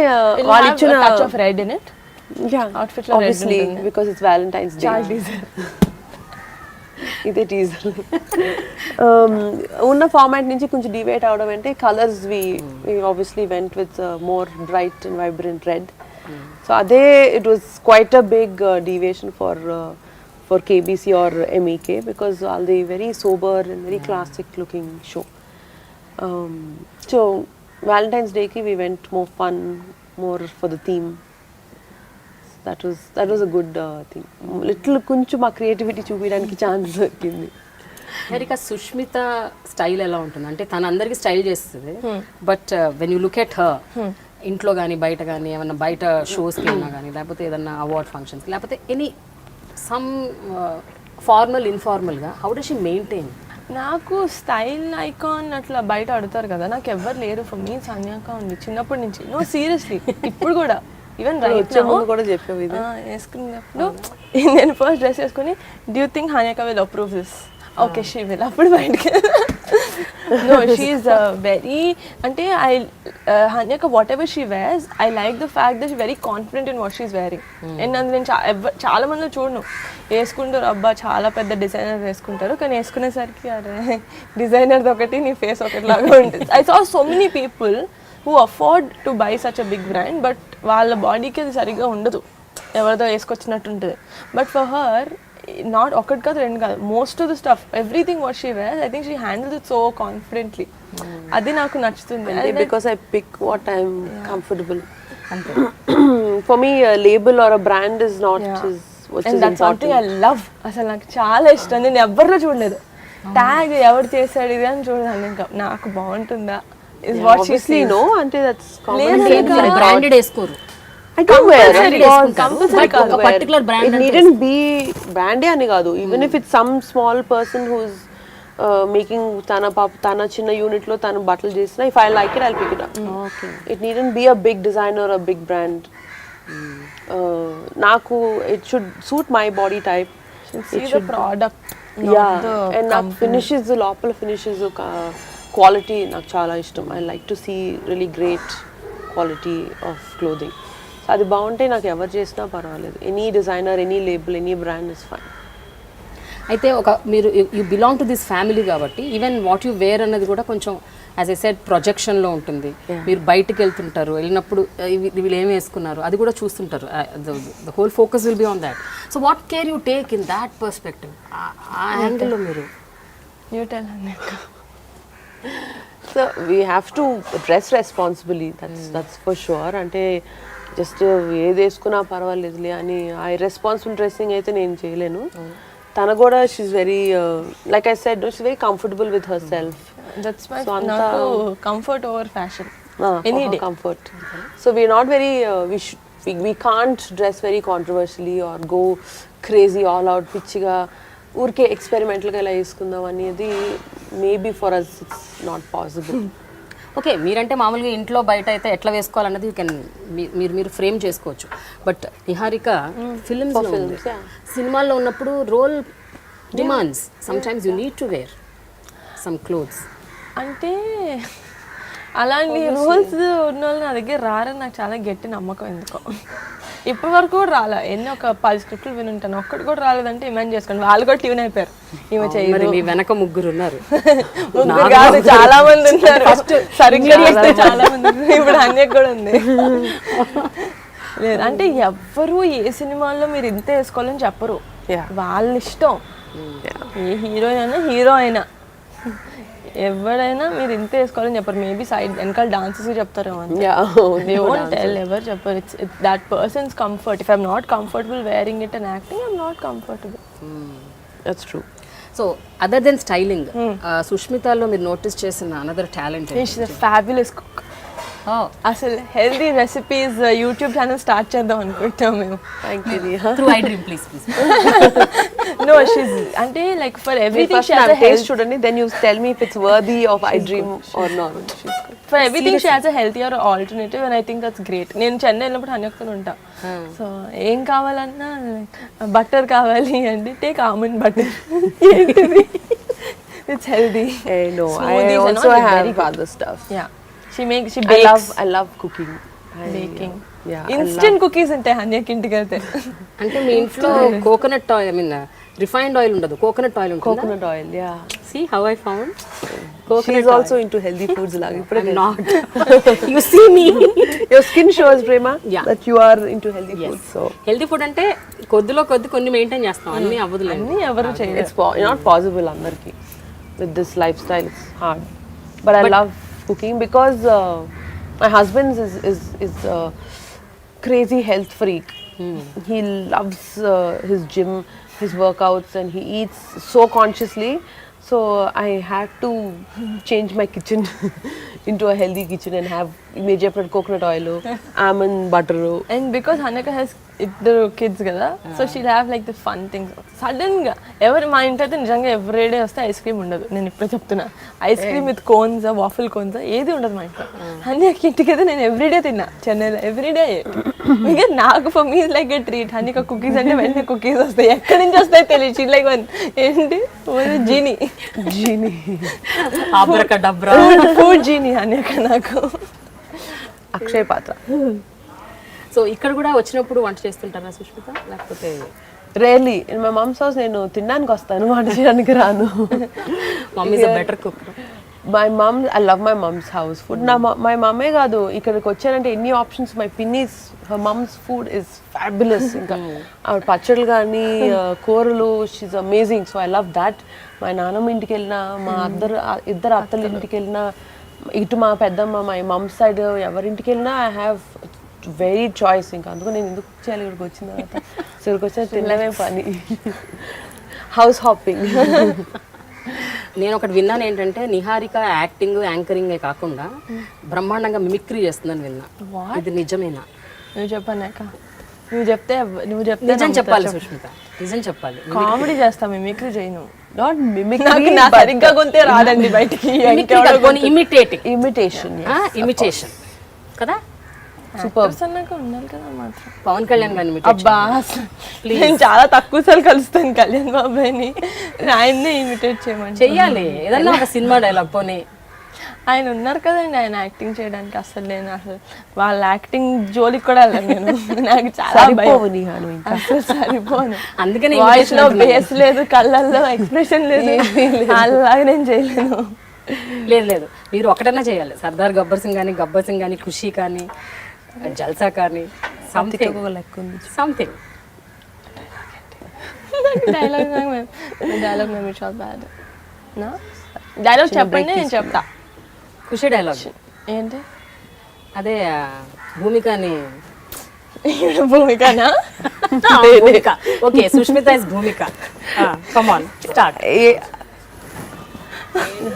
వాళ్ళు ఇచ్చిన touch of red in it. outfit లో obviously because it's Valentine's Day. ఇదే టీజర్. ఉన్న ఫార్మాట్ నుంచి కొంచెం డివేట్ అవడం అంటే colours we obviously went with more bright and vibrant red. So అదే it was quite a big deviation for KBC or MEK because all the very sober and very classic looking show. So Valentine's డేకి we went more fun, more for the theme. That was a good thing. Little కొంచెం మా creativity చూపించడానికి chance దొరికింది. Harika, Sushmita style ఎలా ఉంటుంది అంటే తను అందరికి స్టైల్ చేస్తుంది. But when you look at her, ఇంట్లో కానీ బయట కానీ ఏమన్నా బయట షోస్కి వెళ్ళినా కానీ లేకపోతే ఏదన్నా అవార్డ్ ఫంక్షన్స్ లేకపోతే ఎనీ సమ్ ఫార్మల్ ఇన్ఫార్మల్గా హౌ డస్ షీ మెయింటైన్? నాకు స్టైల్ ఐకాన్ అట్లా బయట అడుగుతారు కదా, నాకు ఎవ్వరు లేరు. ఫర్ మీ సంధ్యాక ఉంది చిన్నప్పటి నుంచి. నో సీరియస్లీ, ఇప్పుడు కూడా ఈవెన్ రైట్ కూడా చెప్పావు ఇది వేసుకున్నప్పుడు నేను ఫస్ట్ డ్రెస్ వేసుకుని do you think Hanika will approve this? Okay she will. అప్పుడు బయటకి నో షీ ఈజ్ వెరీ అంటే Hanika whatever she wears I like the fact that she very confident in what she is wearing. And అందులో నేను చాలా మందిలో చూడను వేసుకుంటారు, అబ్బా చాలా పెద్ద డిజైనర్ వేసుకుంటారు, కానీ వేసుకునేసరికి అరే డిజైనర్ది ఒకటి నీ ఫేస్ ఒకటి లాగా ఉంటుంది. I saw so many people who afford to buy such a big brand but వాళ్ళ బాడీకి అది సరిగ్గా ఉండదు, ఎవరిదో వేసుకొచ్చినట్టు ఉంటుంది. బట్ ఫర్ హర్ నాట్ ఒకటి కాదు రెండు కాదు, most of the stuff everything what she wears I think she handles it so confidently. అది నాకు నచ్చుతుంది. Because I pick what I'm comfortable. For me label or a brand is not and that's something I love. అసలు నాకు చాలా ఇష్టం. నేను ఎవరిలో చూడలేదు ట్యాగ్ ఎవరు చేశాడు ఇది అని చూడదాన్ని. ఇంకా నాకు బాగుంటుందా is what she sees. No ante that's common. Branded వేసుకోరు. I don't wear compulsory ఒక particular brand. It needn't be brand ani kaadu. Even if it's some small person who's making tana chinna unit lo tanu battle chesina, if I like it I'll pick it up. Okay. It needn't be a big designer or a big brand. Naku it should suit my body type. It should the product. Yeah, and నాకు finishes లోపల finishes quality నాకు చాలా ఇష్టం. I like to see really great quality of clothing. అది బాగుంటే నాకు ఎవరు చేసినా పర్వాలేదు. Any designer, any label, any brand is fine. అయితే మీరు you belong to this family కాబట్టి ఈవెన్ వాట్ యూ వేర్ అన్నది కూడా కొంచెం యాజ్ ఐ సెడ్ ప్రొజెక్షన్లో ఉంటుంది. మీరు బయటకు వెళ్తుంటారు, వెళ్ళినప్పుడు వీళ్ళు ఏం వేసుకున్నారు అది కూడా చూస్తుంటారు. The whole focus will be on that. So what care you take in that perspective? ఆ యాంగిల్లో మీరు యూ టెల్ అన్నాక. So we have to dress responsibly. That's for sure. Ante just ఏది వేసుకున్నా పర్వాలేదులే అని ఆ రెస్పాన్సిబుల్ డ్రెస్సింగ్ అయితే నేను చేయలేను. తన కూడా she's very like I said she's very comfortable with herself. That's my నాకు comfort over fashion any day comfort. So we're not very we can't dress very controversially or go crazy all out పిచ్చిగా ఊరికే ఎక్స్పెరిమెంటల్గా ఇలా వేసుకుందాం అనేది maybe for us it's not possible. Okay, మీరంటే మామూలుగా ఇంట్లో బయట అయితే ఎట్లా వేసుకోవాలన్నది యూ కెన్ మీరు ఫ్రేమ్ చేసుకోవచ్చు. బట్ నిహారిక ఫిల్మ్స్ సినిమాల్లో ఉన్నప్పుడు role demands sometimes you need to wear some clothes. అంటే అలాంటి రూల్స్ ఉన్న వాళ్ళు నా దగ్గర రారని నాకు చాలా గట్టి నమ్మకం. ఎందుకో ఇప్పటి వరకు కూడా రాలే. ఎన్ని ఒక 10 స్క్రిప్ట్లు వినుంటాను, ఒక్కటి కూడా రాలేదంటే ఇమాజిన్ చేసుకోండి. వాళ్ళు కూడా ట్యూన్ అయిపోయారు. ఈమె చేయరు, మీ వెనక ముగ్గురు ఉన్నారు. ముగ్గురు కాదు, చాలా మంది ఉన్నారు. సరిగ్గా చేస్తే చాలా మంది ఉన్నారు. ఇప్పుడు అన్యకు కూడా ఉంది. లేదు అంటే ఎవ్వరు ఏ సినిమాల్లో మీరు ఇంత వేసుకోవాలని చెప్పరు, వాళ్ళ ఇష్టం. ఏ హీరోయిన్ అయినా హీరో అయినా ఎవరైనా మీరు ఇంత వేసుకోవాలని చెప్పరు. మేబీ సైడ్ వెనకాల డాన్సెస్ చెప్తారేమో, దే వోంట్ టెల్, ఎవరు చెప్పరు. It's that person's comfort. If I'm not comfortable wearing it and acting, I'm not comfortable. That's true. So other than styling, సుష్మితలో మీరు నోటీస్ చేసిన another talent? She is a fabulous cook. అసలు healthy recipes YouTube channel start చేద్దాం అనుకుంటాం మేము. Through I dream please please. No, she's అంటే like for everything she has a taste చూడండి, then you tell me if it's worthy of I dream or not. For everything she has a healthier alternative and I think that's great. నేను చెన్నై వెళ్ళినప్పుడు హన్యక్తో ఉంటా. So ఏం కావాలన్నా butter కావాలి అంటే take almond butter. ఏంటిది, it's healthy. No, I also have other stuff. Yeah, she bakes. I love cooking, baking. Instant cookies ఉంటాయి హన్యకి ఇంటికి వెళ్తే. అంటే మీ ఇంట్లో coconut oil, I mean refined oil ఉండదు, కోకోనట్ ఆయిల్ ఉంటుంది. coconut oil, yeah. See how I found She is also into healthy foods laga. I'm not. You see me. Your skin shows, Prema, Yeah. that you are into healthy foods. So healthy food అంటే కొద్దిలో కొద్ది కొన్ని maintain చేస్తాం, అన్ని అవ్వదులే. అన్నీ ఎవరు చేయరు. it's not possible andarki with this lifestyle. It's hard, but I love cooking because my husband is crazy health freak. He loves his gym, his workouts, and he eats so consciously. So I had to change my kitchen into a healthy kitchen and have immediate coconut oil, almond butter. And because Hanaka has ఇద్దరు kids కదా, so she'll have like the fun things. Sudden గా ఎవరు మా ఇంట్లో అయితే నిజంగా every day వస్తే ice cream ఉండదు. నేను ఇప్పుడు చెప్తున్నా, ice cream with cones, waffle cones ఏది ఉండదు మా ఇంట్లో. హన్యకి ఇంటికి అయితే నేను ఎవ్రీడే తిన్నా చెన్నైలో, ఎవ్రీడే. ఇంకా నాకు for me like a treat. Hanyaka cookies అంటే వెంటనే కుకీస్ వస్తాయి, ఎక్కడి నుంచి వస్తాయి తెలియదు. షీ లైక్ ఏంటి genie abracadabra food genie Hanyaka నాకు. అక్షయ్ పాత్ర. సో ఇక్కడ కూడా వచ్చినప్పుడు వంట చేస్తుంటారా సుష్మిత, లేకపోతే rarely? In my mum's house నేను తినడానికి వస్తాను, వంట చేయడానికి రాను. Mummy is a better cook. My mum, I love my mum's house food. My మమ్మే కాదు, ఇక్కడికి వచ్చానంటే ఎన్ని ఆప్షన్స్. మై పిన్నీస్, her mum's food is fabulous. ఇంకా ఆవిడ పచ్చళ్ళు కానీ కూరలు, she amazing. So I love that. మా నాన్నమ్మ ఇంటికి వెళ్ళినా, మా ఇద్దరు అత్తల ఇంటికి వెళ్ళినా, ఇటు మా పెద్దమ్మ, మై మమ్ సైడ్ ఎవరింటికి వెళ్ళినా ఐ హ్యావ్ వెరీ చాయిస్. ఇంకా అందుకు నేను ఎందుకు చేయాలి ఇక్కడికి వచ్చిన తర్వాత. సో ఇక్కడికి వచ్చిన తినడమే పని, హౌస్ హాపింగ్. నేను ఒకటి విన్నాను ఏంటంటే, నిహారిక యాక్టింగ్ యాంకరింగే కాకుండా బ్రహ్మాండంగా మిమిక్రీ చేస్తుందని విన్నా. ఇది నిజమేనా? నువ్వు చెప్పాక నువ్వు చెప్తే నిజం చెప్పాలి సుష్మిత, నిజం చెప్పాలి. కామెడీ చేస్తా, మిమిక్రీ చేయను. నాట్ మిమిక్రీ, నాకు సరిగ్గా కొంతే రాదండి బయటికి. ఇమిటేషన్ కదా, సూపర్ ఉండాలి కదా మాత్రం. పవన్ కళ్యాణ్ గారిని అబ్బా నేను చాలా తక్కువ సార్లు కలుస్తాను కళ్యాణ్ బాబాయ్ని. ఆయన్నే ఇమిటేట్ చేయమని చెయ్యాలి, ఏదన్నా ఒక సినిమా డైలాగ్ పోనీ. ఆయన ఉన్నారు కదండి, ఆయన యాక్టింగ్ చేయడానికి. అసలు నేను అసలు వాళ్ళ యాక్టింగ్ జోలికి కూడా వెళ్ళాను నేను. నాకు చాలా అసలు సరిపోను. అందుకని వాయిస్ లో బేస్ లేదు, కళ్ళల్లో ఎక్స్ప్రెషన్ లేదు, అలాగే నేను చేయలేను. లేదు, మీరు ఒకటన్నా చేయాలి. సర్దార్ గబ్బర్ సింగ్ కానీ, గబ్బర్ సింగ్ కానీ, ఖుషి కానీ, జల్సా కానీ, సంథింగ్. డైలాగ్ మెమరీ చాలా బ్యాడ్. డైలాగ్ చెప్పండి, నేను చెప్తా. ఖుషి డైలాగ్ ఏంటి? అదే భూమికని భూమికనా? Bhumika. Okay, Sushmita is Bhumika. Come on start.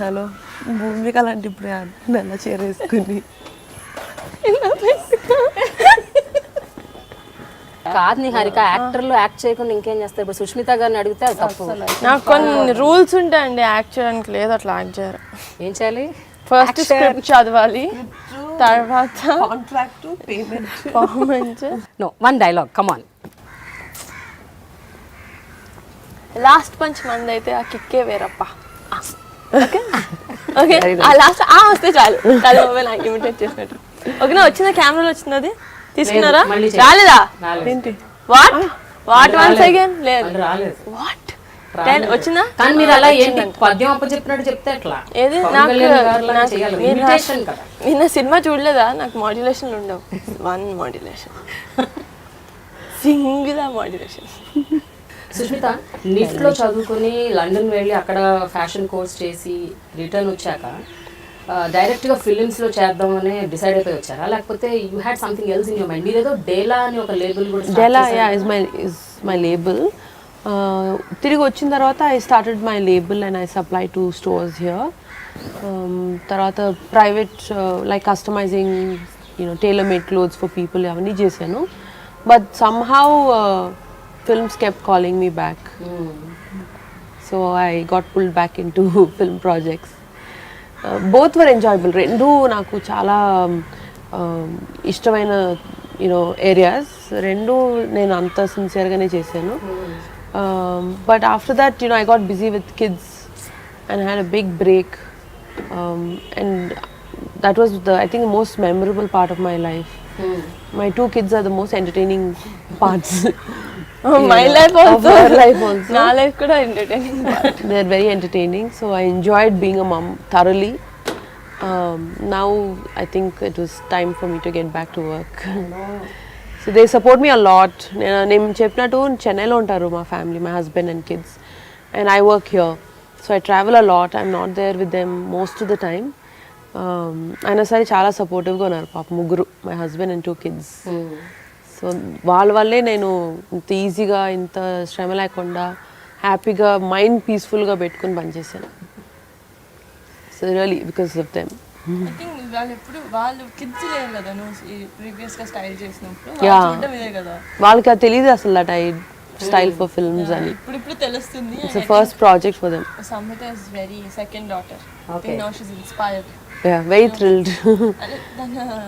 Hello, Bhumika లాంటి ఇప్పుడు నల్ల చీర వేసుకుని కాదు నిహారిక, యాక్టర్లు యాక్ట్ చేయకుండా ఇంకేం చేస్తారు? ఇప్పుడు సుష్మిత గారిని అడిగితే అది తప్పు. నాకు కొన్ని రూల్స్ ఉంటాయండి, యాక్ట్ చేయడానికి లేదు, అట్లా యాక్ట్ చేయరు. ఏం చేయాలి? ఫస్ట్ స్క్రిప్ట్ చదవాలి, తర్వాత contract payment performance. No, one dialogue, come on. Last punch మంది అయితే ఆ కిక్కే వేరప్ప. ఓకే ఓకే, ఆ లాస్ట్ వస్తే చాలు చాలు, నాకు ఇమిటేట్ చేసినట్టు. ఓకేనా? వచ్చిందా? కెమెరాలో వచ్చింది అది? తీసుకున్నారా? మళ్ళీ చేయి. రాలేదా? ఏంటి వాట్ వాట్ వన్స్ అగైన్? లేదు. వాళ్ళు రాలేదు. వాట్? 10 వచ్చిందా? కానీ మీరు అలా ఏంటి పద్యం అప్ప చెప్పినట్టు చెప్తే ఎట్లా? ఏది? పవన్ నాకు కళ్యాణ్ గారిలా చేయాలి. Imitation కదా. నిన్న సినిమా చూడలేదా? నాకు మాడ్యులేషన్లు ఉండవు. 1 మాడ్యులేషన్, సింగిల్ మాడ్యులేషన్. సుష్మిత, నిఫ్ట్లో చదువుకుని లండన్ వెళ్ళి అక్కడ ఫ్యాషన్ కోర్స్ చేసి రిటర్న్ వచ్చాక డైరెక్ట్గా ఫిలిమ్స్లో చేద్దామని డిసైడ్ అయిపోయి వచ్చారా, లేకపోతే you had something else in your mind? మీరేదో డేలా అని ఒక లేబుల్ కూడా డెలా ఇస్ మై లేబుల్. తిరిగి వచ్చిన తర్వాత I started my label and I supply to stores here. తర్వాత private like customising, tailor made clothes for people అవన్నీ చేశాను. But somehow films kept calling me back. So I got pulled back into film projects. Both were enjoyable. Rendu naku chala ishtamaina areas. Rendu nenu anta sincere gaane chesanu. But after that, I got busy with kids and had a big break. And that was I think the most memorable part of my life. My 2 kids are the most entertaining parts. My life also, life also. నా life కూడా entertaining. They are very entertaining, so I enjoyed being a mom thoroughly. Now I think it was time for me to get back to work. So they support me a lot. నేను చెప్పినట్టు చెన్నైలో ఉంటారు మా family, my husband and kids, and I work here. So I travel a lot. I'm not there with them most of the time. అయినా సరే చాలా సపోర్టివ్గా ఉన్నారు పాప, ముగ్గురు, my husband and 2 kids. So వాళ్ళ వల్లే నేను ఇంత ఈజీగా, ఇంత శ్రమ లేకుండా హ్యాపీగా మైండ్ పీస్ఫుల్గా పెట్టుకుని పనిచేశాను. So really because of them. I think వాళ్ళు కిడ్స్ లేరు కదా, నువ్వు ప్రీవియస్గా స్టైల్ చేసినప్పుడు Yeah. చూడడం ఇదే కదా. వాళ్ళకి అది తెలియదు అసలు that I style for films అని. ఇప్పుడు తెలుస్తుంది. It's first project for them. Samhita is very second daughter. I Okay. think now she's inspired. Yeah, very thrilled.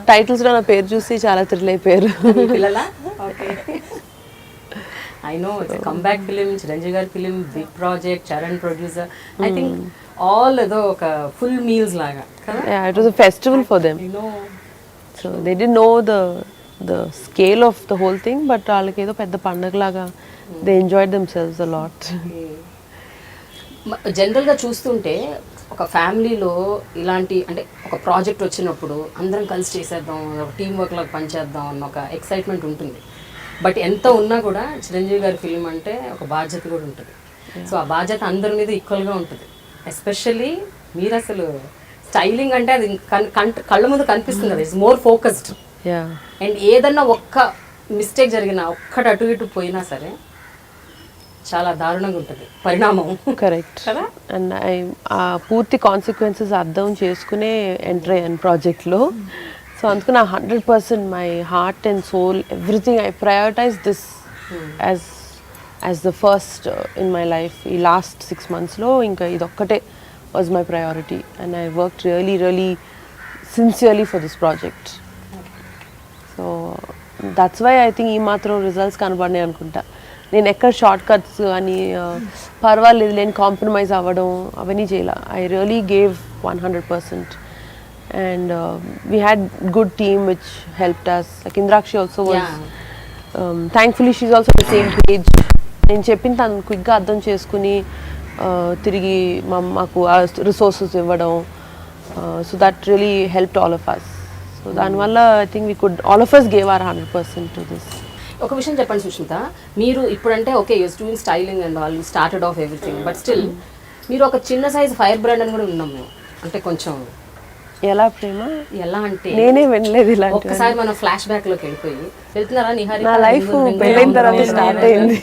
Titles లో నా పేరు చూసి చాలా థ్రిల్ అయిపోయారు. పిల్లలా? Okay, I know it's comeback film, Chiranjeevi గారి film, big project, Charan producer. I think all ఏదో ఒక ఫుల్ మీల్స్ లాగా కదా. Yeah, it was a festival for them. So they didn't know the scale of the whole thing, but వాళ్ళకి ఏదో పెద్ద పండగలాగా they enjoyed themselves a lot. జనరల్గా చూస్తుంటే ఒక ఫ్యామిలీలో ఇలాంటి అంటే ఒక ప్రాజెక్ట్ వచ్చినప్పుడు అందరం కలిసి చేసేద్దాం, ఒక టీం వర్క్ లాగా పనిచేద్దాం అన్న ఒక ఎక్సైట్మెంట్ ఉంటుంది. బట్ ఎంత ఉన్నా కూడా చిరంజీవి గారి ఫిలిం అంటే ఒక బాధ్యత కూడా ఉంటుంది. సో ఆ బాధ్యత అందరి మీద ఈక్వల్గా ఉంటుంది. ఎస్పెషల్లీ మీరు అసలు స్టైలింగ్ అంటే అది కళ్ళ ముందు కనిపిస్తుంది కదా, it's more focused. Yeah. And ఏదన్నా ఒక్క మిస్టేక్ జరిగినా, ఒక్కటి అటు ఇటు పోయినా సరే చాలా దారుణంగా ఉంటుంది పరిణామం. కరెక్ట్. కదా. అండ్ ఆ పూర్తి కాన్సిక్వెన్సెస్ అర్థం చేసుకునే ఎంటర్ అయ్యాను ప్రాజెక్ట్లో. సో అందుకు నా 100% my heart and soul, everything I prioritise this as the first in my life. ఈ లాస్ట్ 6 monthsలో ఇంకా ఇదొక్కటే was my priority. And I work really really sincerely for this project. So that's why I think ఈ మాత్రం results కనబడినాయి అనుకుంటా. నేను ఎక్కడ short cuts అని పర్వాలేదు నేను కాంప్రమైజ్ అవ్వడం అవన్నీ చేయాల. I really gave 100%. And we had good team which helped us. Like Indrakshi also was, thankfully she also the same page. నేను చెప్పిన తను క్విక్గా అర్థం చేసుకుని తిరిగి మాకు రిసోర్సెస్ ఇవ్వడం. So that really helped all of us. So దానివల్ల I think we could all of us gave our 100% to this. ఒక విషయం చెప్పండి సుష్మిత, మీరు ఇప్పుడంటే okay you're doing styling and all, started off everything, but still మీరు ఒక చిన్న సైజ్ ఫైర్ బ్రాండ్ అని కూడా ఉన్నాం మేము. అంటే కొంచెం ఎలా ప్రేమ? ఎలా అంటే నేనే వినలేదు ఇలాంటి. ఒక్కసారి మనం ఫ్లాష్ బ్యాక్ లోకి వెళ్ళిపోయి వెళ్తున్నారా నిహారిక? నా లైఫ్ పెళ్ళైన తర్వాత స్టార్ట్ అయింది.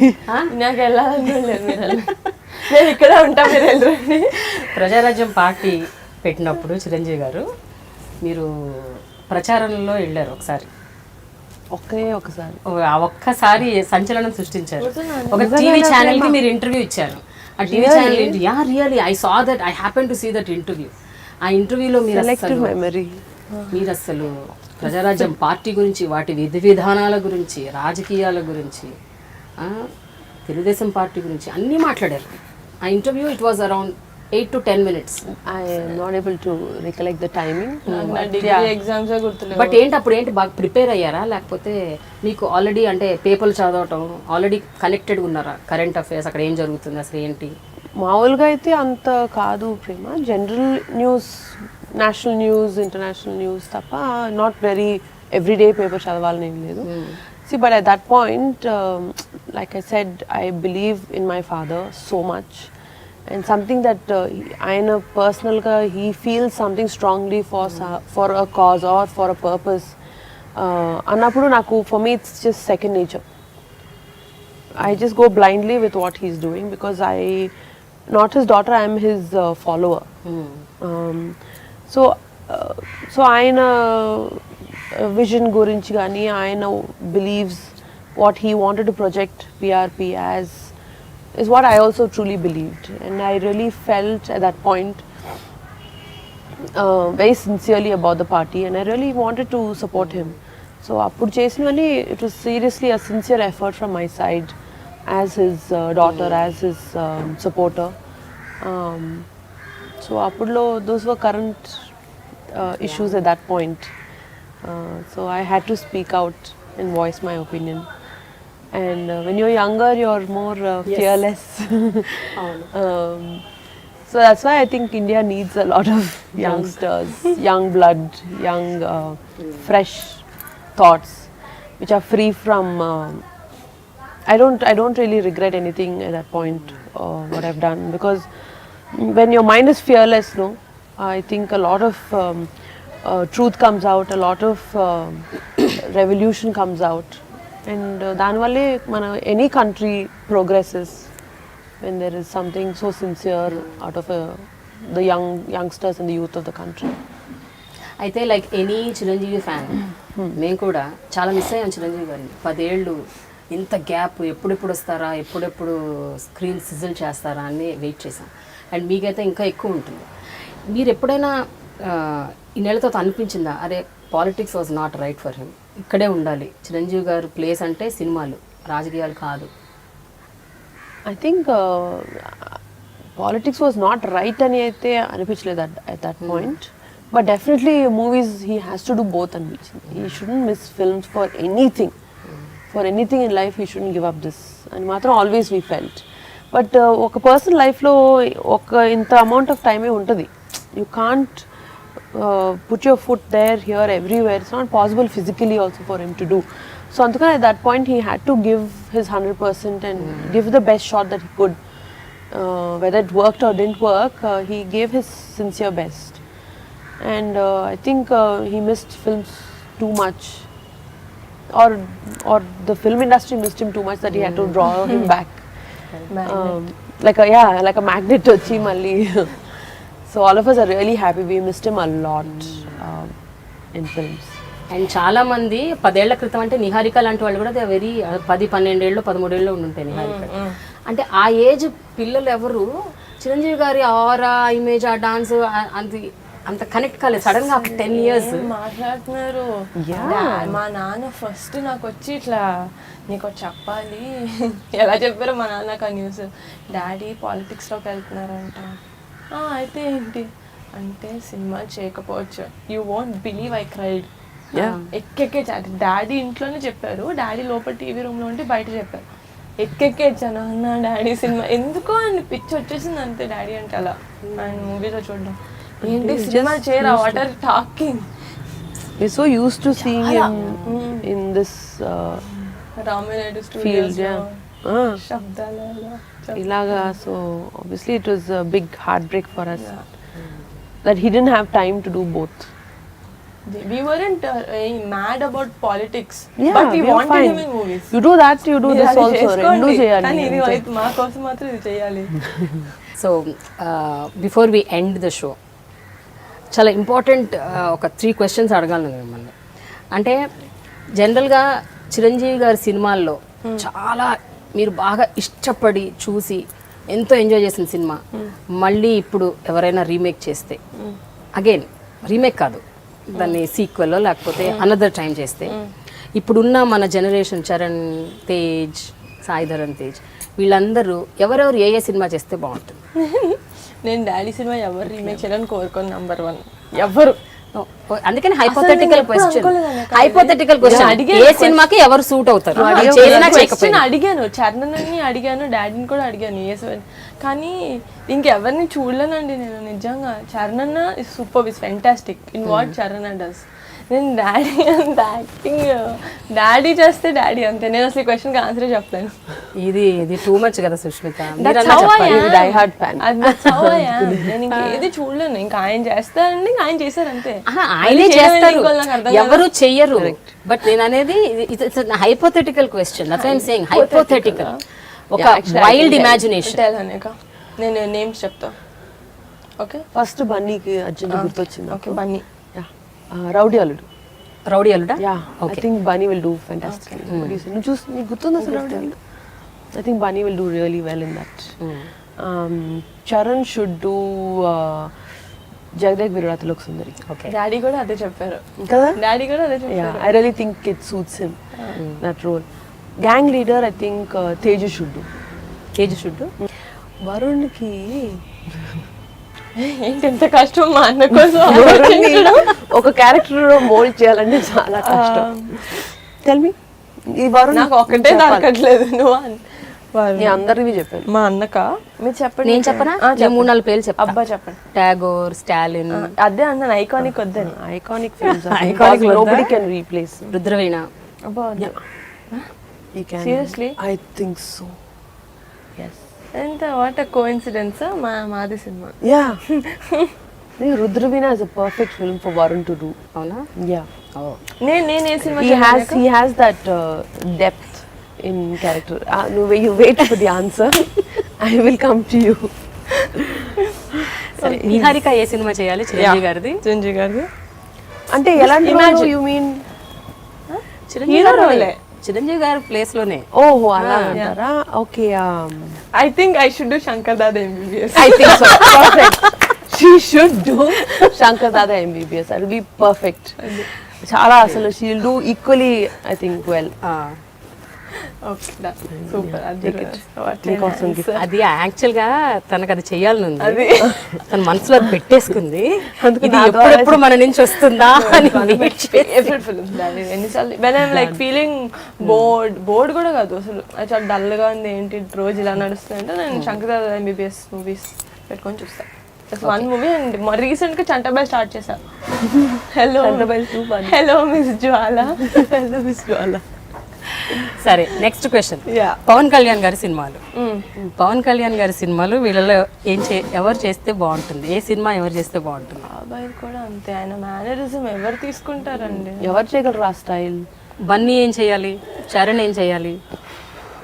నాకు వెళ్ళాలని లేదు, నేను ఇక్కడ ఉంటా, మీరు వెళ్ళండి. ప్రజారాజ్యం పార్టీ పెట్టినప్పుడు చిరంజీవి గారు మీరు ప్రచారంలో వెళ్ళారు ఒకసారి. ఒకసారి ఆ ఒక్కసారి సంచలనం సృష్టించారు. ఒక టీవీ ఛానల్ కి మీరు ఇంటర్వ్యూ ఇచ్చారు. ఆ TV channel really I saw that, I happen to see that interview. ఆ ఇంటర్వ్యూలో మీరు అసలు ప్రజారాజ్యం పార్టీ గురించి, వాటి విధి విధానాల గురించి, రాజకీయాల గురించి, తెలుగుదేశం పార్టీ గురించి అన్నీ మాట్లాడారు. ఆ interview it was around 8 to 10 minutes. I am not able to recollect the timing. నా డిగ్రీ ఎగ్జామ్స్ గుర్తులేదు. బట్ అప్పుడు బాగా ప్రిపేర్ అయ్యారా, లేకపోతే మీకు ఆల్రెడీ అంటే పేపర్లు చదవటం ఆల్రెడీ కనెక్టెడ్ ఉన్నారా? కరెంట్ అఫైర్స్ అక్కడ ఏం జరుగుతుంది అసలు ఏంటి? మామూలుగా అయితే అంత కాదు ప్రేమ, general news, national news, international news తప్ప నాట్ వెరీ ఎవ్రీడే పేపర్ చదవాలని ఏం లేదు. See, but at that point, like I said, I believe in my father so much. And something that ఆయన పర్సనల్గా he feels something strongly for a cause or for a purpose అన్నప్పుడు నాకు, for me it's just second nature. I just go blindly with what he's doing because not his daughter, I am his follower. So ఆయన vision గురించి కానీ, ఆయన believes what he wanted to project PRP as is what I also truly believed, and I really felt at that point very sincerely about the party, and I really wanted to support him. So appudu chesinavani, it was seriously a sincere effort from my side as his daughter, as his supporter. So appudulo those were current issues at that point. So I had to speak out and voice my opinion. And when you're younger, you're more fearless. So that's why I think India needs a lot of youngsters, young blood, young fresh thoughts, which are free from. I don't really regret anything at that point, what I've done, because when your mind is fearless, no, I think a lot of truth comes out, a lot of revolution comes out. And దానివల్లే మన any country progresses when there is something so sincere out of the youngsters and the youth of the country. అయితే like any Chiranjeevi fan మేము కూడా చాలా miss అయ్యాం చిరంజీవి గారిని. 10 ఏళ్ళు ఇంత గ్యాప్, ఎప్పుడెప్పుడు వస్తారా, ఎప్పుడెప్పుడు స్క్రీన్ సిజిల్ చేస్తారా అని వెయిట్ చేశాం. అండ్ మీకైతే ఇంకా ఎక్కువ ఉంటుంది. మీరు ఎప్పుడైనా ఇన్నేళ్ల తర్వాత అనిపించిందా, అరే politics was not right for him, ఇక్కడే ఉండాలి, చిరంజీవి గారు ప్లేస్ అంటే సినిమాలు, రాజకీయాలు కాదు? I think politics was not right అని అయితే అనిపించలేదు at that point. But definitely movies, he has to do both అనిపించింది. He shouldn't miss films for anything. For anything in life, he shouldn't give up this. అని మాత్రం always we felt. But ఒక person లైఫ్లో ఒక ఇంత amount of టైమే ఉంటుంది. You can't put your foot there, here, everywhere. It's not possible physically also for him to do. So అందుకని at that point he had to give his 100% and give the best shot that he could. Whether it worked or didn't work, he gave his sincere best. And I think he missed films too much, or the film industry missed him too much that he had to draw him back. Like a magnet వచ్చి మళ్ళీ. So all of us are really happy. We missed him a lot in films. And చాలా మంది 10 ఏళ్ల క్రితం అంటే నిహారిక లాంటి వాళ్ళు కూడా వెరీ 10, 12 ఏళ్ళు 13 ఏళ్ళు ఉండుంటాయి నిహారిక. అంటే ఆ ఏజ్ పిల్లలు ఎవరు చిరంజీవి గారి ఆరా, ఇమేజ్, ఆ డాన్స్ అంత కనెక్ట్ కాలేదు. సడన్ గా 10 years మాట్లాడుతున్నారు. మా నాన్న ఫస్ట్ నాకు వచ్చి ఇట్లా నీకు చెప్పాలి, ఎలా చెప్పారో మా నాన్నకు ఆ న్యూస్, డాడీ పాలిటిక్స్లోకి వెళ్తున్నారంట. అయితే ఏంటి అంటే సినిమా చేయకపోవచ్చు. You won't believe I cried. ఎక్కెక్కే డాడీ ఇంట్లోనే చెప్పారు, డాడీ లోపల టీవీ రూమ్లో ఉంటే బయట చెప్పారు. ఎక్కెక్కేచ్చాను అన్న డాడీ సినిమా ఎందుకో అని పిచ్చి వచ్చేసింది అంతే డాడీ అంటే. అలా అండ్ మూవీలో చూడడం ఏంటి సినిమా చేయరా, what are talking. We're so used to seeing him in this field. శబ్దాలు ఇలాగా. So obviously it was a big heartbreak for us. that he didn't have time to do both. We weren't mad about politics, Yeah, but we we are wanted fine. him in movies. You do that, you do this అది also. చేసుకోండి. రెండు చేయాలి కానీ ఇది అంతే. అయితే మా కోసం మాత్రం ఇది చేయాలి. So before we end the show చాలా ఇంపార్టెంట్ ఒక 3 క్వశ్చన్స్ అడగాలి మిమ్మల్ని. అంటే జనరల్గా చిరంజీవి గారి సినిమాల్లో చాలా మీరు బాగా ఇష్టపడి చూసి ఎంతో ఎంజాయ్ చేసిన సినిమా మళ్ళీ ఇప్పుడు ఎవరైనా రీమేక్ చేస్తే, అగైన్ రీమేక్ కాదు, దాన్ని సీక్వెల్లో లేకపోతే అనదర్ టైం చేస్తే, ఇప్పుడున్న మన జనరేషన్ చరణ్ తేజ్, సాయి ధరమ్ తేజ్ వీళ్ళందరూ ఎవరెవరు ఏ సినిమా చేస్తే బాగుంటుంది? నేను డాడీ సినిమా ఎవరు రీమేక్ చేయాలని కోరుకోను. నంబర్ 1 ఎవరు. అందుకని హైపోథెటికల్ క్వశ్చన్, హైపోథెటికల్ నేను క్వశ్చన్, అడిగాను ఏ సినిమాకి ఎవరు సూట్ అవుతారు చేసినా చేయకపోయినా. అడిగాను, చరణ్ని అడిగాను, డాడీని కూడా అడిగాను, కానీ ఇంకెవరిని చూడలేనండి నేను నిజంగా. చరణ్ అన్న is super, is fantastic in what Charan does. నేను డాడీ అంత యాక్టింగ్, డాడీ చేస్తే డాడీ అంతే. నేను అసలు ఈ క్వశ్చన్కి ఆన్సరే చెప్పలేను. ఇది టూ మచ్ కదా Sushmita. That's how I am. Die hard fan. That's how I am. నేను ఇంకేది చూడలేను, ఇంకా ఆయన చేస్తారండి, ఇంకా ఆయన చేశారు అంతే. ఆయనే చేస్తారు, ఎవరు చెయ్యరు. బట్ నేను అనేది hypothetical question, that's I am saying hypothetical. ఒక వైల్డ్ ఇమాజినేషన్. నేను నేమ్స్ చెప్తా. ఓకే, ఫస్ట్ బన్నీకి అర్జున్ గుర్తొచ్చింది. ఓకే, బన్నీ. రౌడీ అల్లుడు. Rowdy Alluda? I think Bunny will do fantastically. What do you say? నువ్వు చూసి నీకు గుర్తుందా అసలు రౌడీ అల్లుడు? I think Bunny will do really well in that. Charan should do Jagdek Virulatilok Sundari. Okay, daddy కూడా అదే చెప్పారు కదా? డాడీ కూడా అదే Yeah, చెప్పారు. I really think it suits him, that role. Gang leader, I think Teju should do. కేజీ should. వరుణ్కి ఏంటి ఎంత కష్టం మా అన్న కోసం ఒక క్యారెక్టర్ మోల్డ్ చేయాలంటే చాలా కష్టం. Tell me, ఈ వరుణ్ నాకు ఒకటే దొరకట్లేదు. నువ్వు అందరివి చెప్పాను. మా అన్నక మీరు చెప్పండి. నేను చెప్పనా? నేను 3-4 పేర్లు చెప్తా. అబ్బా చెప్పండి. టాగోర్, స్టాలిన్, అదే అన్నాను, ఐకానిక్ వద్దని. Iconic films, Iconic nobody can replace. Rudraveena. అబ్బా He can. Seriously? I think so. Yes. ఎంత వాట్ కోఇన్సిడెన్స్. మాది cinema. Yeah. I think Rudravina is a perfect film for Varun to do. అవునా? Yeah. నేను ఏ cinema He has that depth in character. No, you wait for the answer. I will come to you. సరే, నిహారిక ఏ cinema చేయాలి చిరంజీవి గారిది? చిరంజీవి గారిది అంటే ఎలాంటి role you mean? Chiranjeevi గారు చిరంజీవి గారి ప్లేస్ లోనే. ఓహో అలా అంటారా? Okay. I think I should do Shankar Dada MBBS. I think so. Perfect. She should do Shankar Dada MBBS. That will be perfect. చాలా అసలు she will do equally, I think, well. Okay, super. నీకోసం gift. అది actual గా తనకు అది చెయ్యాలని ఉంది, తన మనసులో అది పెట్టేసుకుంది. ఇది ఎప్పుడెప్పుడు మన నుంచి వస్తుందా అని ఫేవరెట్ ఫిల్మ్ డాడీ. ఎన్నిసార్లు when I'm like feeling board కూడా కాదు అసలు, అది చాలా డల్ గా ఉంది, ఏంటి రోజు ఇలా నడుస్తుంది అంటే నేను శంకర్ దాదా ఎంబీబీఎస్ మూవీస్ పెట్టుకొని చూస్తాను. వన్ మూవీ అండ్ రీసెంట్ గా చంటబాయ్ స్టార్ట్ చేశా. హలో హలో మిస్ జ్వాల. Hello, Miss Jwala. సరే, నెక్స్ట్ క్వశ్చన్. పవన్ కళ్యాణ్ గారి సినిమాలు, పవన్ కళ్యాణ్ గారి సినిమాలు వీళ్ళలో ఎవరు చేస్తే బాగుంటుంది? ఏ సినిమా ఎవరు చేస్తే బాగుంటుంది? బాబాయ్ కూడా అంతే, ఆయన మేనరిజం ఎవరు తీసుకుంటారండి? ఎవరు చేయగలరు ఆ స్టైల్? బన్నీ ఏం చేయాలి? చరణ్ ఏం చేయాలి?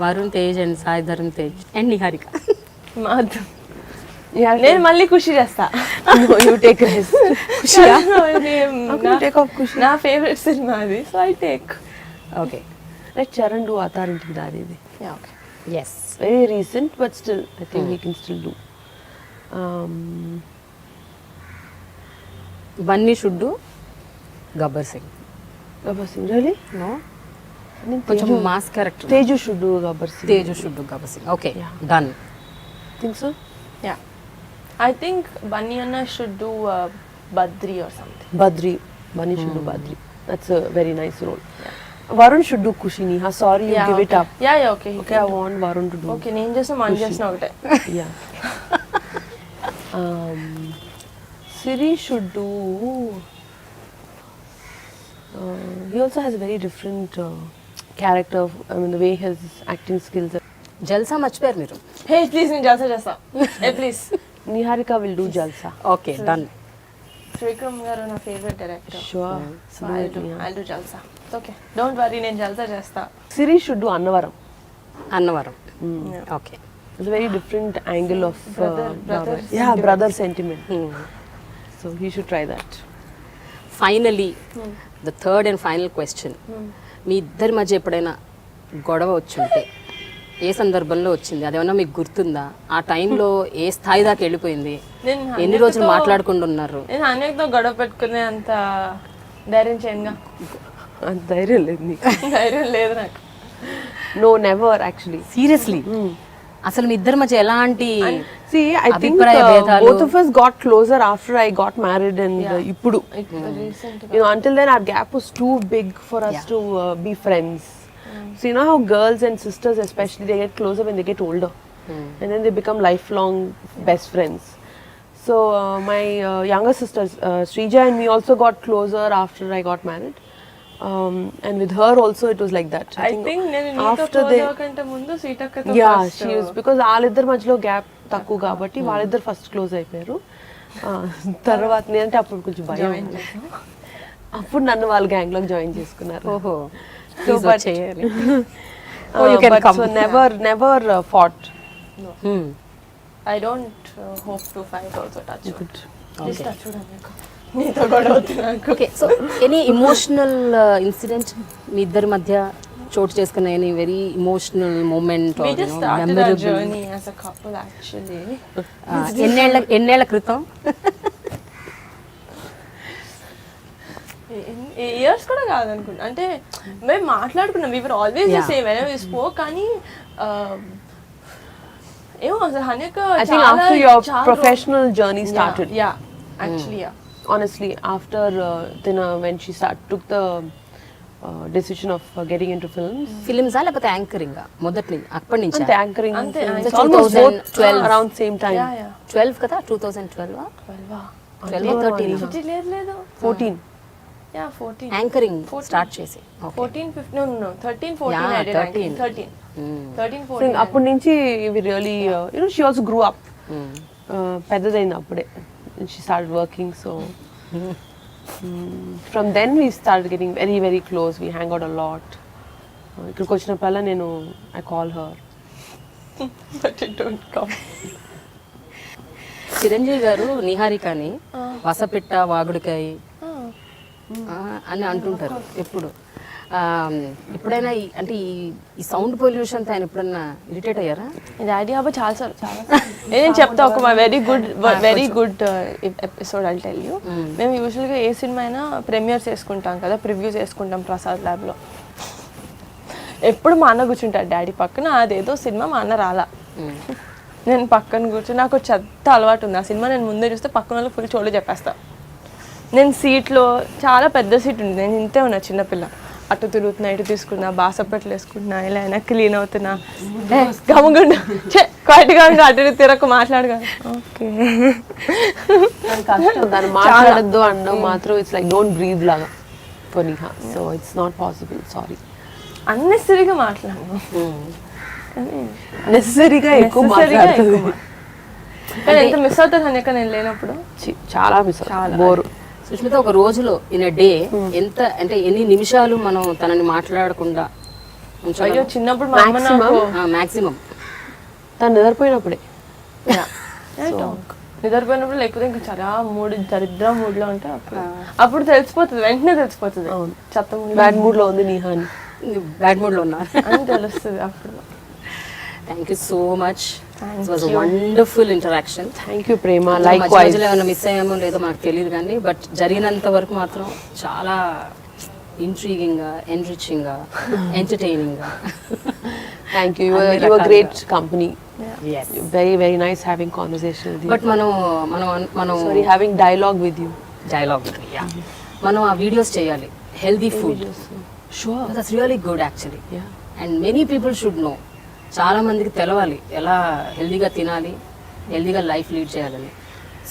Varun Tej and Sai Dharam Tej and Niharika. మాధవ్. నేను మళ్ళీ ఖుషి చేస్తా. No, you take rest. Take off Kushi. నా ఫేవరెట్ సినిమా అది, so I take. Okay, Let Charan do Atharinti Daridi. Okay. Yes. Very recent, but still, I think he can still do. Bunny should do Gabbar Singh. Gabbar Singh, really? No, I think కొంచెం mass character. Teju should do Gabbar Singh. Teju should do Gabbar Singh. Okay, done. Think so? Yeah, I think Bunny anna should do Badri or something. Badri. Bunny should do Badri. That's a very nice role. Varun should do Kushini. Sorry, you give it up. Yeah yeah, okay Okay, I want Varun to do. Okay. నేను చేసిన మన చేసిన ఒకటే. Yeah. Siri should do. He also has a very different character. I mean, the way his acting skills are. జల్సా మర్చిపోయారు మీరు. Hey please, నేను చేస్తా. Hey please. Niharika will do Jalsa. Okay, done. Trivikram గారు నా favourite director. Sure. So I'll do Jalsa. Okay, don't worry, నేను జల్సా చేస్తా. Siri should do Annavaram. Annavaram. Okay. It's a very different angle of brother yeah, brother sentiment. So he should try that. Finally the third and final question, మీ ఇద్దరి మధ్య ఎప్పుడైనా గొడవ వచ్చుంటే ఏ సందర్భంలో వచ్చింది, అదేమన్నా మీకు గుర్తుందా? ఆ టైంలో ఏ స్థాయి దాకా వెళ్ళిపోయింది? నేను ఎన్ని రోజులు మాట్లాడుకుంటూ ఉన్నారు? నేను అనేకతో గొడవ పెట్టుకునే అంత ధైర్యం చేయనుగా. అంత ధైర్యం లేదు నీకు. ధైర్యం లేదు నాకు. No, never actually. సీరియస్లీ? అసలు మీ ఇద్దరి మధ్య ఎలాంటి See, I think అభిప్రాయ భేదాలు? both of us got closer after I got married and ippudu. Recent You know, until then our gap was too big for us to be friends. So you know how girls and sisters especially, they get closer when they get older. And then they become lifelong best friends. So my younger sister Srija and me also got closer after I got married. And with her also it was like that. I think నేను నీతో after close they, అవ్వకంటే ముందు సీతక్కతో yeah, she was, because వాళ్ళిద్దరి మధ్యలో gap తక్కువ కాబట్టి వాళ్ళిద్దరు first close అయిపోయారు. తర్వాత నేనంటే అప్పుడు కొంచెం భయం, అప్పుడు నన్ను వాళ్ళ గ్యాంగ్ లోకి జాయిన్ చేసుకున్నారు. ఓహో, So, please but- వచ్చేయాలి. Oh, you can but come. so never fought. I don't hope to fight also. Touch Good. Just touch చూడడానికి నీతో గొడవ అవుతుంది నాకు. Okay, so any emotional incident మీ ఇద్దరి మధ్య చోటు చేసుకున్న any very emotional moment We just started our journey as a couple actually. ఎన్నేళ్ల క్రితం? ఇయర్స్ కూడా కాదనుకుంటా. అంటే మేము మాట్లాడుకున్నాం, we were always the same whenever we spoke. కానీ ఏమో అసలు హనిక I think after your professional journey started. Yeah, actually yeah. Honestly, after when she took the decision of getting into films. ఫిలిమ్సా లేకపోతే యాంకరింగ్? మొదటి నుంచి అప్పటి నుంచి And anchoring. అంతే, films. అంతే. Almost both 2012. around same time. Yeah, yeah. 12 కదా? 2012 12 13 ఇది లేదు 14. Yeah, 14. యాంకరింగ్ స్టార్ట్ చేసి. 14, 15, no, 13, 14 Yeah, I did 13. 13. 13, So 14. అప్పటి నుంచి we really, she also grew up. పెద్దదైంది అప్పుడే. And she started working, so from then we started getting very very close. We hang out a lot. ఇక్కడికి వచ్చినప్పుడల్లా నేను I call her. But it don't come. Chiranjeevi గారు నిహారికని వసపిట్ట వాగుడికాయ అని అంటుంటారు ఎప్పుడు. ఎప్పుడైనా అంటే ఈ సౌండ్ పొల్యూషన్ ఆయన ఎప్పుడన్నా ఇరిటేట్ అయ్యారా? ఇది ఐడియా చాలా నేను చెప్తా ఒక very good episode I'll tell you. మేము యూజువల్గా ఏ సినిమా అయినా ప్రీమియర్స్ చేసుకుంటాం కదా, ప్రివ్యూస్ చేసుకుంటాం ప్రసాద్ ల్యాబ్లో. ఎప్పుడు మా అన్న కూర్చుంటాడు డాడీ పక్కన. అదేదో సినిమా మా అన్న రాలా, నేను పక్కన కూర్చొని నాకు చెత్త అలవాటు ఉంది. ఆ సినిమా నేను ముందే చూస్తే పక్కన వాళ్ళు ఫుల్ చోటు చెప్పేస్తా. నేను సీట్లో చాలా పెద్ద సీట్ ఉంది, నేను ఇంతే ఉన్నా చిన్నపిల్ల. అటు తిరుగుతున్నా, ఇటు తీసుకున్నా, బాసపెట్లు వేసుకుంటున్నా, ఇలా అయినా క్లీన్ అవుతున్నా. గమగుండా క్వైట్గా ఉండి అటు ఇటు తిరగకు మాట్లాడగా. ఓకే, కష్టం దాన్ని మాట్లాడద్దు అనడం మాత్రం. ఇట్స్ లైక్ డోంట్ బ్రీద్ లాగా for Niha. So it's not possible, sorry. అన్నెసరీగా మాట్లాడను, నెసరీగా ఎక్కువ మాట్లాడుతుంది. కానీ ఎంత మిస్ అవుతుంది అనేక నేను లేనప్పుడు. చాలా మిస్, బోరు. సుష్మిత, ఒక రోజులో ఇన్ డే ఎంత అంటే ఎన్ని నిమిషాలు మనం తనని మాట్లాడకుండా అయ్యో చిన్నప్పుడు మా అమ్మ నాకు మాక్సిమం తను నిద్రపోయినప్పుడే, నిద్రపోయినప్పుడు, లేకపోతే ఇంకా చాలా దరిద్ర మూడ్లో ఉంటే అప్పుడు తెలిసిపోతుంది, వెంటనే తెలిసిపోతుంది చెత్త మూడ్, బ్యాడ్ మూడ్ లో ఉంది నిహా అని, బ్యాడ్ మూడ్ లో ఉన్నారు అని తెలుస్తుంది అప్పుడు. Thank you so much. It was a wonderful interaction. Thank you Prema. Like ఏమైనా మిస్ అయ్యామో లేదో మనకు తెలియదు కానీ బట్ జరిగినంత వరకు మాత్రం చాలా ఇంట్రీగింగ్ గా, ఎన్రిచింగ్ గా, ఎంటర్టైనింగ్ గా. Thank you. You are great company. Very very nice having conversation with you. But మనం sorry, having dialogue with you. Dialogue, yeah. మనం ఆ వీడియోస్ చేయాలి. Healthy food, sure, that's really good actually. And many people should know. చాలా మందికి తెలవాలి ఎలా హెల్దీగా తినాలి, హెల్దీగా లైఫ్ లీడ్ చేయాలని.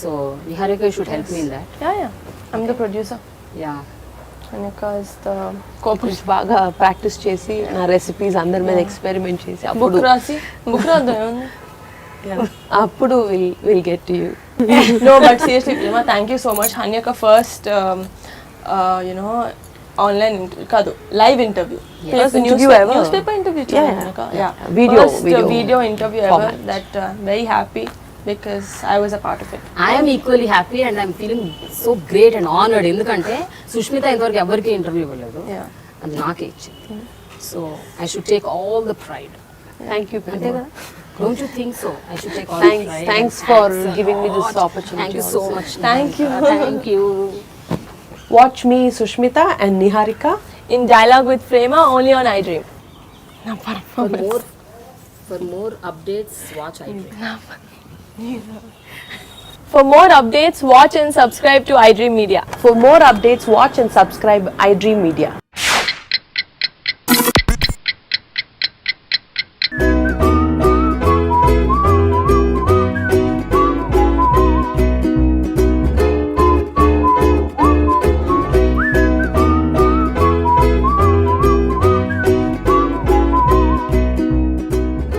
So Niharika should help me in that. I'm the producer. Yeah, కొంచెం బాగా ప్రాక్టీస్ చేసి నా రెసిపీస్ అందరి మీద ఎక్స్పెరిమెంట్ చేసి బుక్ రాసి బుక్ రాద్దాం, అప్పుడు will get to you. No, but seriously, Prima, thank you so much. Hanyaka first, online live interview. First interview ever. Newspaper interview. Yeah. Video interview format. ever. That very happy because I was a part of it. I'm equally happy and I'm feeling so great and honoured. ఎందుకంటే సుష్మిత ఇంతవరకు ఎవరికి interview ఇవ్వలేదు, Yeah. అది నాకే ఇచ్చింది. So I should take all the pride. Thank you, అంతే Prima. కదా? Don't you think so? I should take all the pride. Thanks for giving me this opportunity. Thank you so much. Thank you. Thank you. Watch me, Sushmita and Niharika. In Dialogue with Prema, only on iDream. For more updates, watch iDream. For more updates, watch and subscribe to iDream Media. For more updates, watch and subscribe iDream Media.